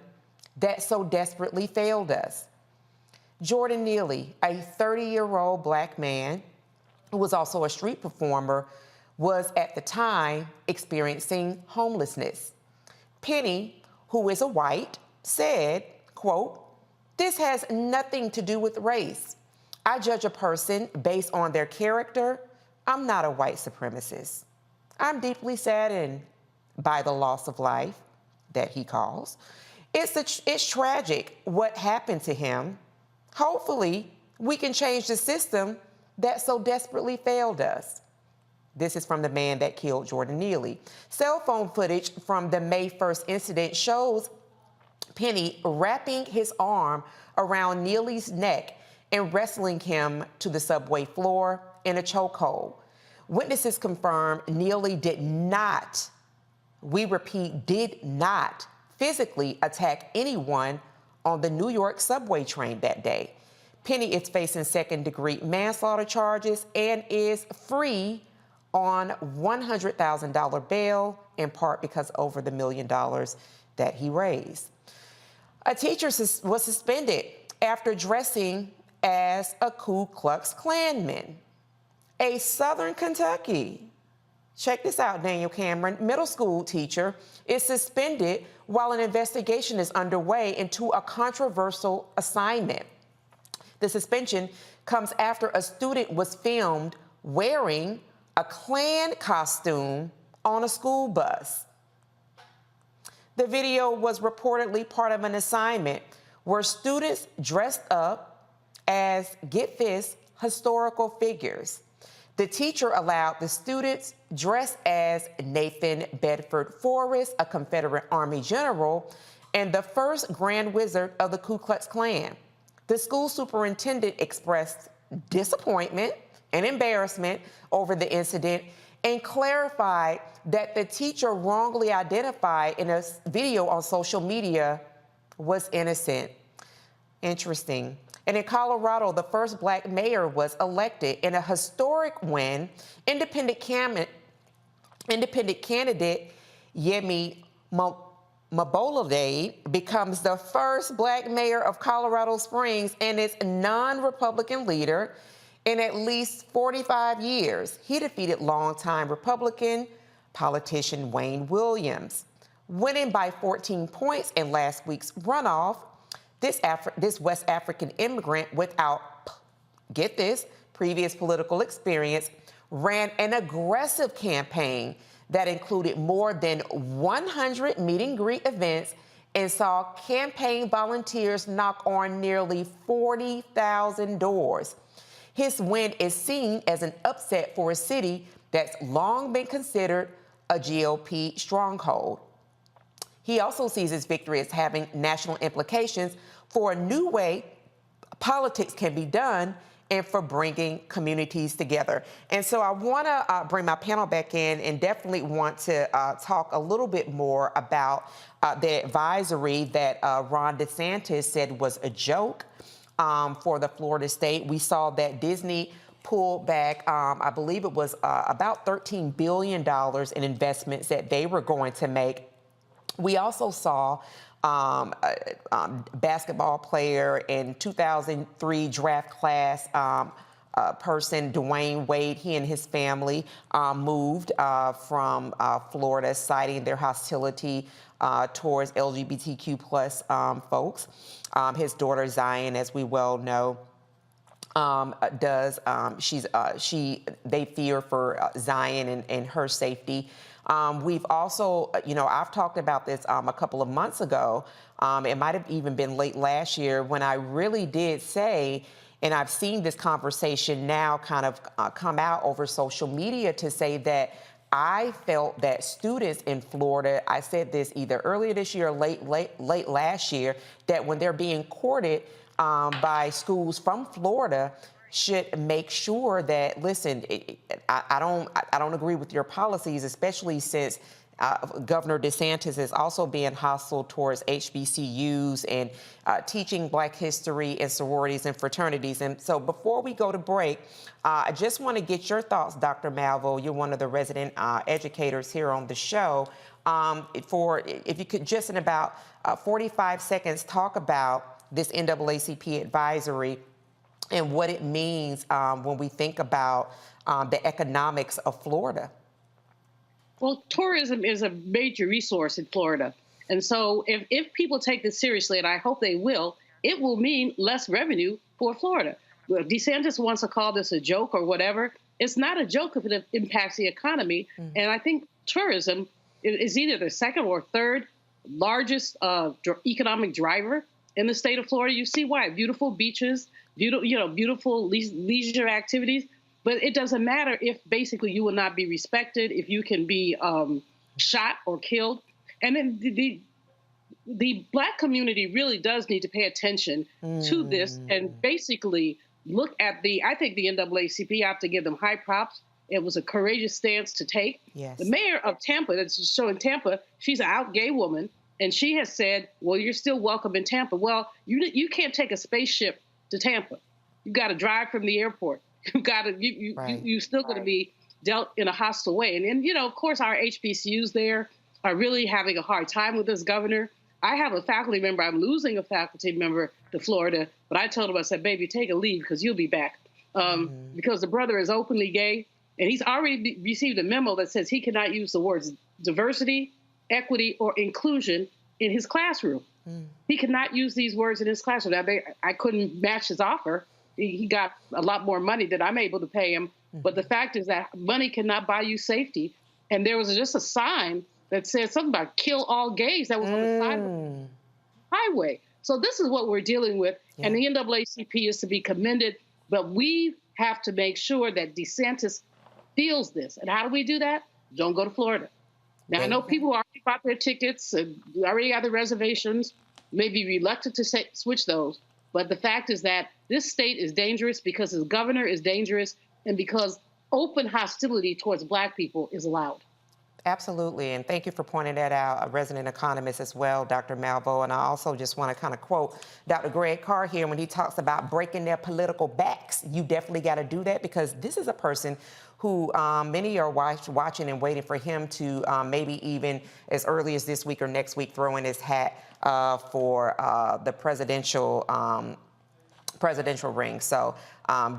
that so desperately failed us. Jordan Neely, a 30-year-old black man who was also a street performer, was at the time experiencing homelessness. Penny, who is a white, said, quote, this has nothing to do with race. I judge a person based on their character. I'm not a white supremacist. I'm deeply saddened by the loss of life that he calls. It's tragic what happened to him. Hopefully, we can change the system that so desperately failed us. This is from the man that killed Jordan Neely. Cell phone footage from the May 1st incident shows Penny wrapping his arm around Neely's neck and wrestling him to the subway floor in a chokehold. Witnesses confirm Neely did not, we repeat, did not physically attack anyone on the New York subway train that day. Penny is facing second-degree manslaughter charges and is free on $100,000 bail, in part because over the $1 million that he raised. A teacher was suspended after dressing as a Ku Klux Klanman. A Southern Kentucky, check this out, Daniel Cameron, middle school teacher is suspended while an investigation is underway into a controversial assignment. The suspension comes after a student was filmed wearing a Klan costume on a school bus. The video was reportedly part of an assignment where students dressed up as, get this, historical figures. The teacher allowed the students dressed as Nathan Bedford Forrest, a Confederate Army general, and the first Grand Wizard of the Ku Klux Klan. The school superintendent expressed disappointment and embarrassment over the incident and clarified that the teacher wrongly identified in a video on social media was innocent. Interesting. And in Colorado, the first black mayor was elected in a historic win. Independent candidate Yemi Mobolade becomes the first black mayor of Colorado Springs and its non-Republican leader in at least 45 years. He defeated longtime Republican politician Wayne Williams. Winning by 14 points in last week's runoff, this West African immigrant without, get this, previous political experience, ran an aggressive campaign that included more than 100 meet and greet events and saw campaign volunteers knock on nearly 40,000 doors. His win is seen as an upset for a city that's long been considered a GOP stronghold. He also sees his victory as having national implications for a new way politics can be done and for bringing communities together. And so I want to bring my panel back in and definitely want to talk a little bit more about the advisory that Ron DeSantis said was a joke for the Florida state. We saw that Disney pulled back, I believe it was about $13 billion in investments that they were going to make. We also saw basketball player in 2003 draft class person, Dwayne Wade, he and his family moved from Florida, citing their hostility towards LGBTQ plus folks. His daughter Zion, as we well know, they fear for Zion and her safety. We've also, I've talked about this a couple of months ago. It might have even been late last year when I really did say, and I've seen this conversation now kind of come out over social media to say that I felt that students in Florida, I said this either earlier this year or late last year, that when they're being courted by schools from Florida, should make sure that, listen, I don't agree with your policies, especially since Governor DeSantis is also being hostile towards HBCUs and teaching Black history and sororities and fraternities. And so before we go to break, I just want to get your thoughts, Dr. Malvo. You're one of the resident educators here on the show. If you could just in about 45 seconds talk about this NAACP advisory and what it means when we think about the economics of Florida. Well, tourism is a major resource in Florida. And so if people take this seriously, and I hope they will, it will mean less revenue for Florida. DeSantis wants to call this a joke or whatever. It's not a joke if it impacts the economy. Mm-hmm. And I think tourism is either the second or third largest economic driver in the state of Florida. You see why. Beautiful beaches, beautiful leisure activities. But it doesn't matter if basically you will not be respected, if you can be shot or killed. And then the Black community really does need to pay attention to this and basically look at I think the NAACP, I have to give them high props. It was a courageous stance to take. Yes. The mayor of Tampa, that's showing Tampa, she's an out gay woman, and she has said, well, you're still welcome in Tampa. Well, you can't take a spaceship to Tampa. You got to drive from the airport. You're still going to be dealt in a hostile way. And of course, our HBCUs there are really having a hard time with this governor. I have a faculty member. I'm losing a faculty member to Florida, but I told him, I said, baby, take a leave because you'll be back. Because the brother is openly gay, and he's already received a memo that says he cannot use the words diversity, equity, or inclusion in his classroom. He cannot use these words in his classroom. Now, I couldn't match his offer. He got a lot more money than I'm able to pay him. But the fact is that money cannot buy you safety. And there was just a sign that said something about kill all gays that was on the side of the highway. So this is what we're dealing with. Yeah. And the NAACP is to be commended. But we have to make sure that DeSantis feels this. And how do we do that? Don't go to Florida. Now, I know people already bought their tickets and already have the reservations, may be reluctant to switch those. But the fact is that this state is dangerous because its governor is dangerous and because open hostility towards Black people is allowed. Absolutely. And thank you for pointing that out, a resident economist as well, Dr. Malvo. And I also just want to kind of quote Dr. Greg Carr here when he talks about breaking their political backs. You definitely got to do that because this is a person who many are watching and waiting for him to maybe even as early as this week or next week throw in his hat for the presidential presidential ring. So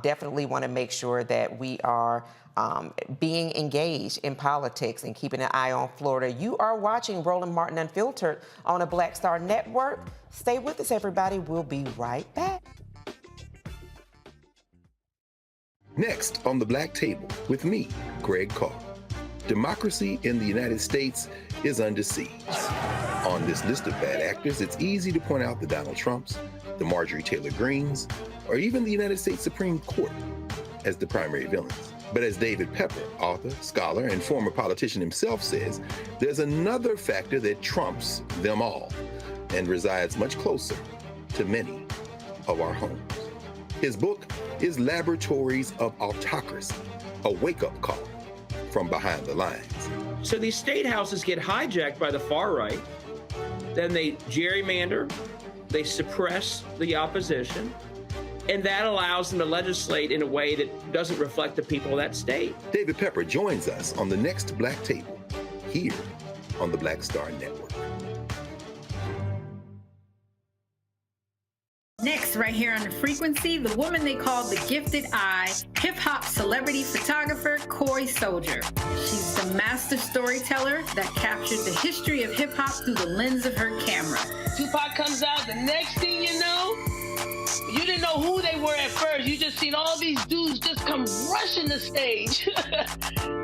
definitely want to make sure that we are being engaged in politics and keeping an eye on Florida. You are watching Roland Martin Unfiltered on a Black Star Network. Stay with us, everybody. We'll be right back. Next on the Black Table with me, Greg Carr. Democracy in the United States is under siege. On this list of bad actors, it's easy to point out the Donald Trumps, the Marjorie Taylor Greens, or even the United States Supreme Court as the primary villains. But as David Pepper, author, scholar, and former politician himself says, there's another factor that trumps them all and resides much closer to many of our homes. His book is Laboratories of Autocracy, a wake-up call from behind the lines. So these state houses get hijacked by the far right, then they gerrymander, they suppress the opposition, and that allows them to legislate in a way that doesn't reflect the people of that state. David Pepper joins us on the next Black Table, here on the Black Star Network. Next, right here on The Frequency, the woman they call the Gifted Eye, hip-hop celebrity photographer Coy Soldier. She's the master storyteller that captured the history of hip-hop through the lens of her camera. Tupac comes out, the next thing you know, you didn't know who they were at first. You just seen all these dudes just come rushing the stage.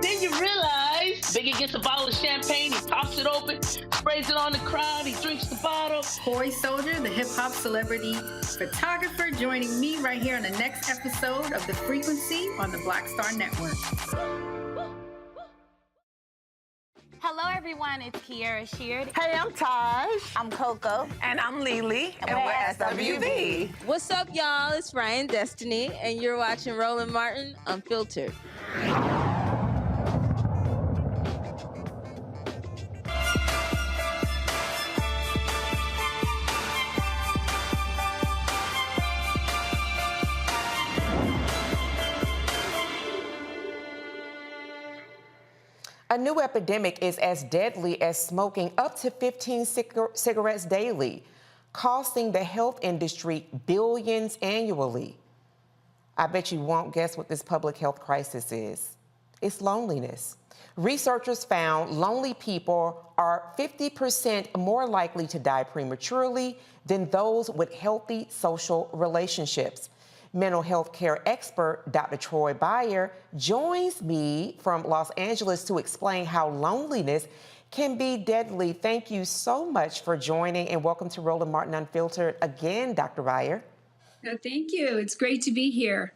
Then you realize Biggie gets a bottle of champagne, he pops it open, sprays it on the crowd, he drinks the bottle. Coy Soldier, the hip-hop celebrity photographer, joining me right here on the next episode of The Frequency on the Black Star Network. Hello, everyone. It's Kiara Sheard. Hey, I'm Taj. I'm Coco. And I'm Lily. And we're SWV. What's up, y'all? It's Ryan Destiny, and you're watching Roland Martin Unfiltered. A new epidemic is as deadly as smoking up to 15 cigarettes daily, costing the health industry billions annually. I bet you won't guess what this public health crisis is. It's loneliness. Researchers found lonely people are 50% more likely to die prematurely than those with healthy social relationships. Mental health care expert Dr. Troy Beyer joins me from Los Angeles to explain how loneliness can be deadly. Thank you so much for joining, and welcome to Roland Martin Unfiltered again, Dr. Beyer. Thank you. It's great to be here.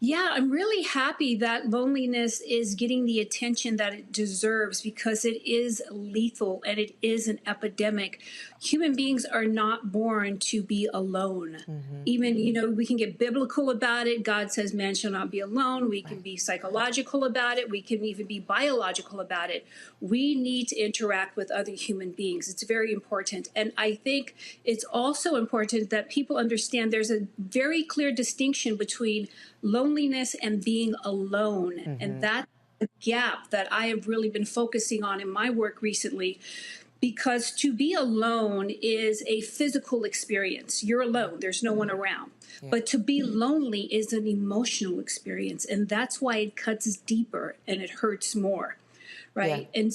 Yeah, I'm really happy that loneliness is getting the attention that it deserves because it is lethal and it is an epidemic. Human beings are not born to be alone. Even, we can get biblical about it. God says man shall not be alone. We can be psychological about it. We can even be biological about it. We need to interact with other human beings. It's very important. And I think it's also important that people understand there's a very clear distinction between loneliness and being alone. And that's the gap that I have really been focusing on in my work recently, because to be alone is a physical experience. You're alone. There's no one around. But to be lonely is an emotional experience. And that's why it cuts deeper and it hurts more. Right. Yeah. And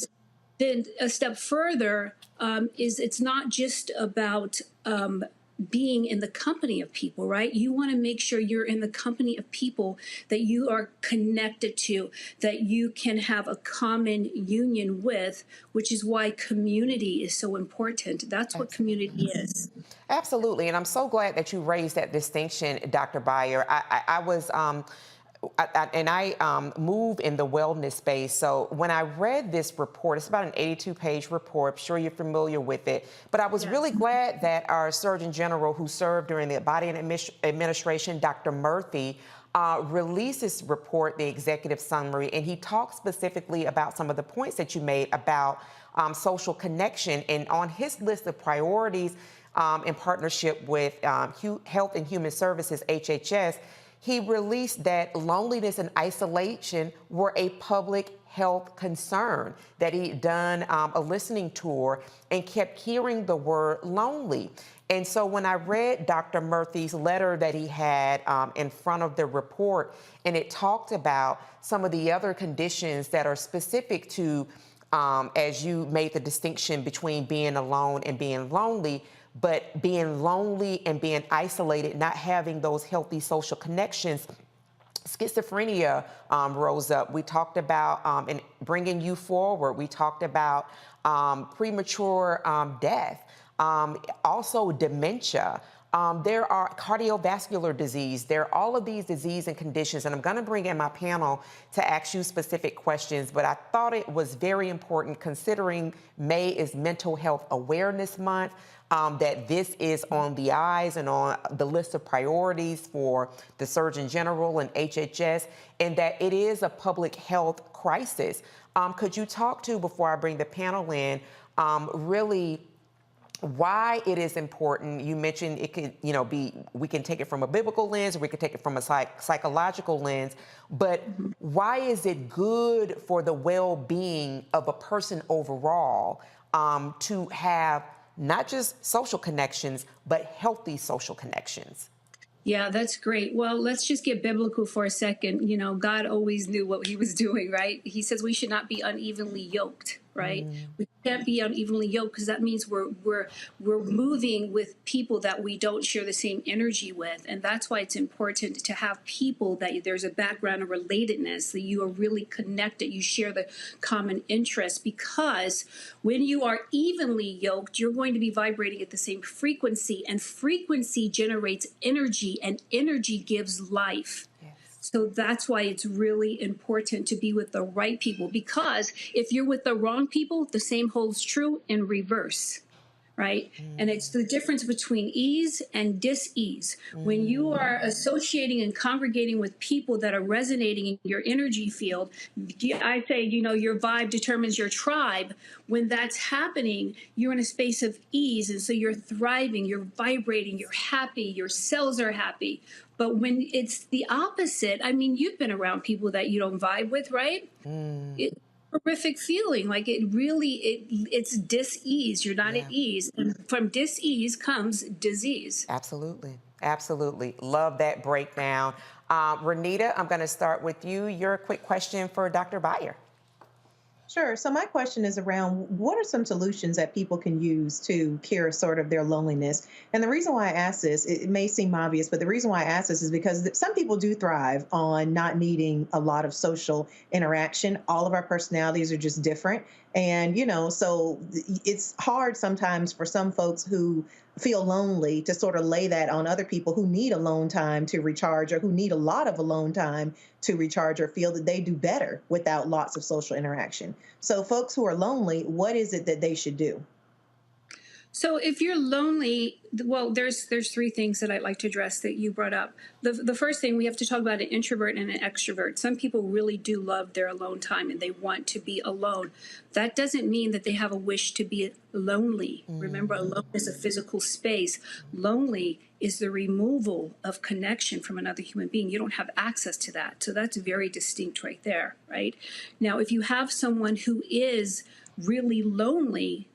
then a step further is it's not just about being in the company of people, right? You want to make sure you're in the company of people that you are connected to, that you can have a common union with, which is why community is so important. That's what community is. Absolutely. And I'm so glad that you raised that distinction, Dr. Beyer. I move in the wellness space. So when I read this report, it's about an 82-page report. I'm sure you're familiar with it. But I was really glad that our Surgeon General, who served during the Biden administration, Dr. Murthy, released this report, the executive summary, and he talked specifically about some of the points that you made about social connection. And on his list of priorities in partnership with Health and Human Services, HHS, he released that loneliness and isolation were a public health concern, that he'd done a listening tour and kept hearing the word lonely. And so when I read Dr. Murthy's letter that he had in front of the report, and it talked about some of the other conditions that are specific to, as you made the distinction between being alone and being lonely, but being lonely and being isolated, not having those healthy social connections, schizophrenia rose up. We talked about in bringing you forward. We talked about premature death, also dementia. There are cardiovascular disease. There are all of these disease and conditions, and I'm going to bring in my panel to ask you specific questions, but I thought it was very important, considering May is Mental Health Awareness Month, that this is on the eyes and on the list of priorities for the Surgeon General and HHS, and that it is a public health crisis. Could you talk to, before I bring the panel in, really why it is important? You mentioned it could, be, we can take it from a biblical lens, or we could take it from a psychological lens, but why is it good for the well-being of a person overall to have not just social connections, but healthy social connections? Yeah, that's great. Well, let's just get biblical for a second. God always knew what he was doing, right? He says we should not be unevenly yoked, right? We can't be unevenly yoked, because that means we're moving with people that we don't share the same energy with. And that's why it's important to have people that there's a background of relatedness, that you are really connected, you share the common interests, because when you are evenly yoked, you're going to be vibrating at the same frequency, and frequency generates energy, and energy gives life. So that's why it's really important to be with the right people, because if you're with the wrong people, the same holds true in reverse, right? And it's the difference between ease and dis-ease. When you are associating and congregating with people that are resonating in your energy field, I say, your vibe determines your tribe. When that's happening, you're in a space of ease, and so you're thriving, you're vibrating, you're happy, your cells are happy. But when it's the opposite, you've been around people that you don't vibe with, right? It's a horrific feeling. Like it's dis-ease. You're not at ease. And from dis-ease comes disease. Absolutely. Absolutely. Love that breakdown. Renita, I'm going to start with you. Your quick question for Dr. Byer. Sure. So my question is around, what are some solutions that people can use to cure sort of their loneliness? And the reason why I ask this, it may seem obvious, but the reason why I ask this is because some people do thrive on not needing a lot of social interaction. All of our personalities are just different. And, so it's hard sometimes for some folks who feel lonely to sort of lay that on other people who need alone time to recharge, or who need a lot of alone time to recharge, or feel that they do better without lots of social interaction. So folks who are lonely, what is it that they should do? So if you're lonely, well, there's three things that I'd like to address that you brought up. The first thing, we have to talk about an introvert and an extrovert. Some people really do love their alone time and they want to be alone. That doesn't mean that they have a wish to be lonely. Remember, alone is a physical space. Lonely is the removal of connection from another human being. You don't have access to that. So that's very distinct right there, right? Now, if you have someone who is really lonely,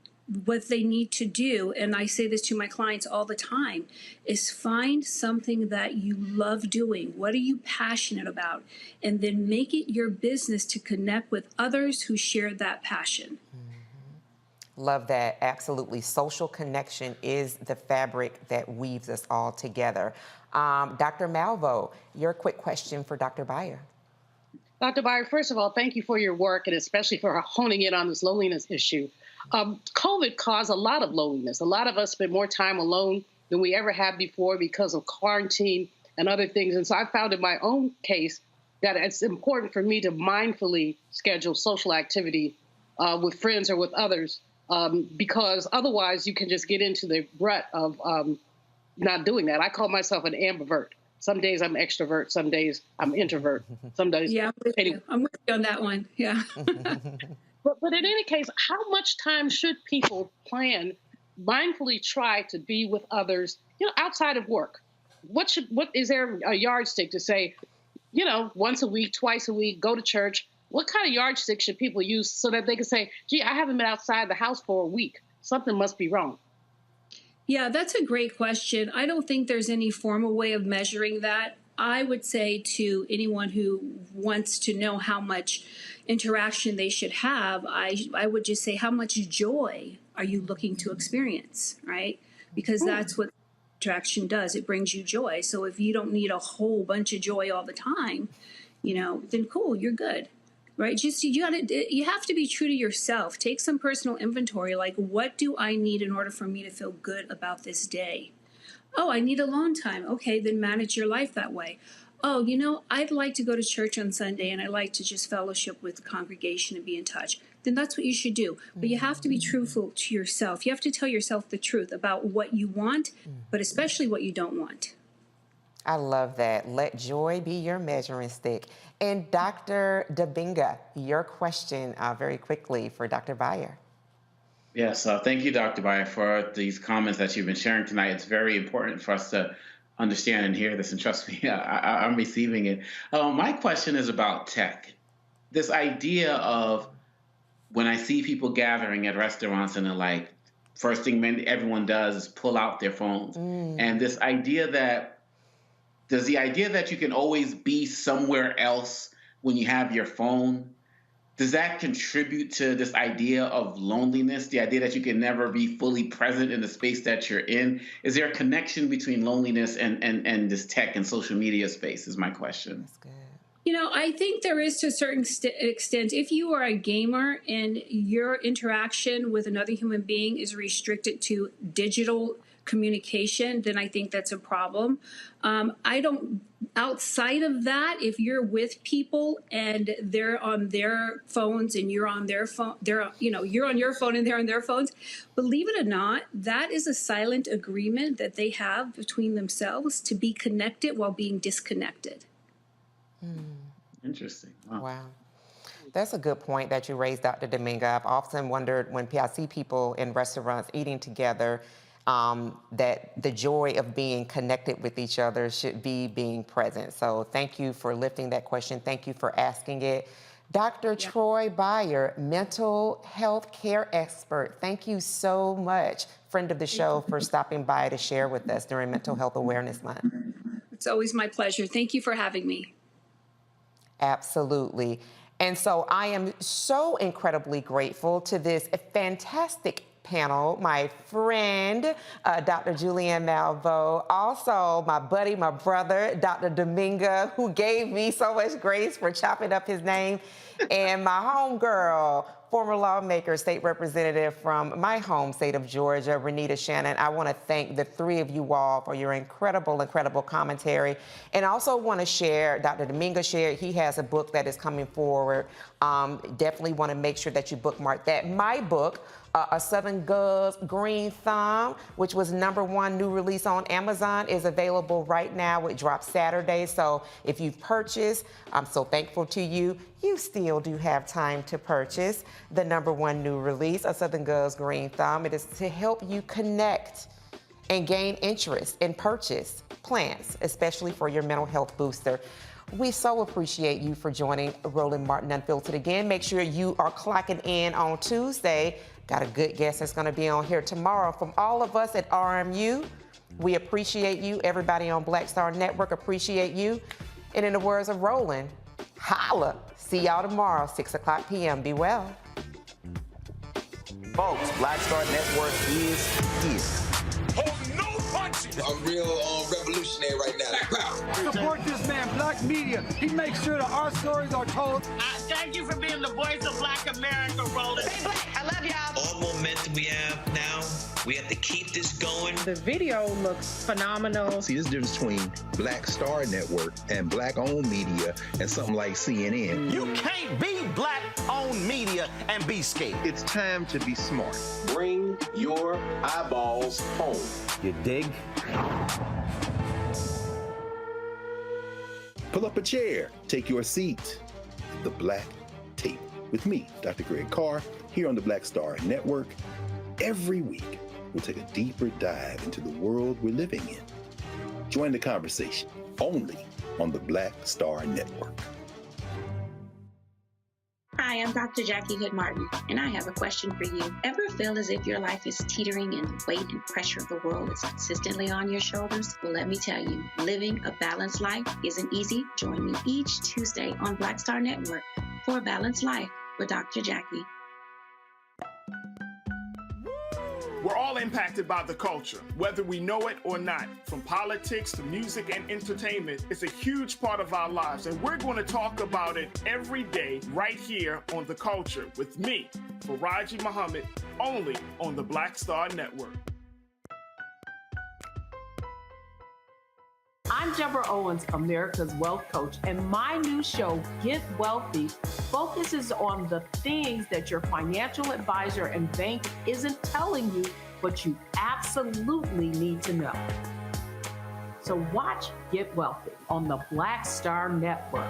what they need to do, and I say this to my clients all the time, is find something that you love doing. What are you passionate about? And then make it your business to connect with others who share that passion. Love that. Absolutely. Social connection is the fabric that weaves us all together. Dr. Malvo, your quick question for Dr. Byer. Dr. Byer, first of all, thank you for your work, and especially for honing in on this loneliness issue. COVID caused a lot of loneliness. A lot of us spent more time alone than we ever had before because of quarantine and other things. And so I found in my own case that it's important for me to mindfully schedule social activity with friends or with others, because otherwise you can just get into the rut of not doing that. I call myself an ambivert. Some days I'm extrovert, some days I'm introvert. Some days, yeah, I'm with you on that one. Yeah. But in any case, how much time should people plan, mindfully try to be with others, outside of work? what is there a yardstick to say, once a week, twice a week, go to church? What kind of yardstick should people use so that they can say, gee, I haven't been outside the house for a week. Something must be wrong. Yeah, that's a great question. I don't think there's any formal way of measuring that. I would say to anyone who wants to know how much interaction they should have, I would just say, how much joy are you looking to experience, right? Because that's what interaction does. It brings you joy. So if you don't need a whole bunch of joy all the time, then cool, you're good. Right? Just you have to be true to yourself. Take some personal inventory. Like, what do I need in order for me to feel good about this day? Oh, I need alone time. Okay, then manage your life that way. Oh, I'd like to go to church on Sunday and I like to just fellowship with the congregation and be in touch. Then that's what you should do. But you have to be truthful to yourself. You have to tell yourself the truth about what you want, but especially what you don't want. I love that. Let joy be your measuring stick. And Dr. Dominga, your question very quickly for Dr. Beyer. Yes, thank you, Dr. Beyer, for these comments that you've been sharing tonight. It's very important for us to understand and hear this, and trust me, I'm receiving it. My question is about tech. This idea of when I see people gathering at restaurants and they're like, first thing everyone does is pull out their phones. And this idea that you can always be somewhere else when you have your phone, does that contribute to this idea of loneliness, the idea that you can never be fully present in the space that you're in? Is there a connection between loneliness and this tech and social media space is my question. That's good. I think there is to a certain extent. If you are a gamer and your interaction with another human being is restricted to digital communication, then I think that's a problem. Outside of that, if you're with people and they're on their phones and you're on their phone, you're on your phone and they're on their phones, believe it or not, that is a silent agreement that they have between themselves to be connected while being disconnected. Interesting. Wow. That's a good point that you raised, Dr. Dominga. I've often wondered when I see people in restaurants eating together, that the joy of being connected with each other should be being present. So thank you for lifting that question. Thank you for asking it. Dr. Troy Beyer, mental health care expert, thank you so much, friend of the show, for stopping by to share with us during Mental Health Awareness Month. It's always my pleasure. Thank you for having me. Absolutely. And so I am so incredibly grateful to this fantastic panel, my friend, Dr. Julianne Malveaux, also my buddy, my brother, Dr. Dominga, who gave me so much grace for chopping up his name, and my homegirl, former lawmaker, state representative from my home state of Georgia, Renita Shannon. I want to thank the three of you all for your incredible commentary. And I also want to share, Dr. Dominga shared, he has a book that is coming forward. Definitely want to make sure that you bookmark that. My book, A Southern Girl's Green Thumb, which was #1 new release on Amazon, is available right now. It drops Saturday. So if you've purchased, I'm so thankful to you. You still do have time to purchase the #1 new release, A Southern Girl's Green Thumb. It is to help you connect and gain interest in purchase plans, especially for your mental health booster. We so appreciate you for joining Roland Martin Unfiltered again. Make sure you are clocking in on Tuesday. Got a good guest that's going to be on here tomorrow. From all of us at RMU, we appreciate you. Everybody on Black Star Network appreciate you. And in the words of Roland, holla. See y'all tomorrow, 6:00 p.m. Be well. Folks, Black Star Network is here. I'm real revolutionary right now. Support this man, Black Media. He makes sure that our stories are told. Thank you for being the voice of Black America, Roland. Stay black. I love y'all. All momentum we have now, we have to keep this going. The video looks phenomenal. See, this difference between Black Star Network and Black-owned media and something like CNN. You can't be Black-owned media and be scared. It's time to be smart. Bring your eyeballs home. You dig? Pull up a chair, take your seat. The Black Table with me, Dr. Greg Carr, here on the Black Star Network. Every week, we'll take a deeper dive into the world we're living in. Join the conversation only on the Black Star Network. Hi, I'm Dr. Jackie Hood Martin, and I have a question for you. Ever feel as if your life is teetering and the weight and pressure of the world is consistently on your shoulders? Well, let me tell you, living a balanced life isn't easy. Join me each Tuesday on Black Star Network for A Balanced Life with Dr. Jackie. We're all impacted by the culture, whether we know it or not. From politics to music and entertainment, it's a huge part of our lives, and we're going to talk about it every day right here on The Culture with me, Faraji Muhammad, only on the Black Star Network. I'm Deborah Owens, America's Wealth Coach, and my new show, Get Wealthy, focuses on the things that your financial advisor and bank isn't telling you, but you absolutely need to know. So watch Get Wealthy on the Black Star Network.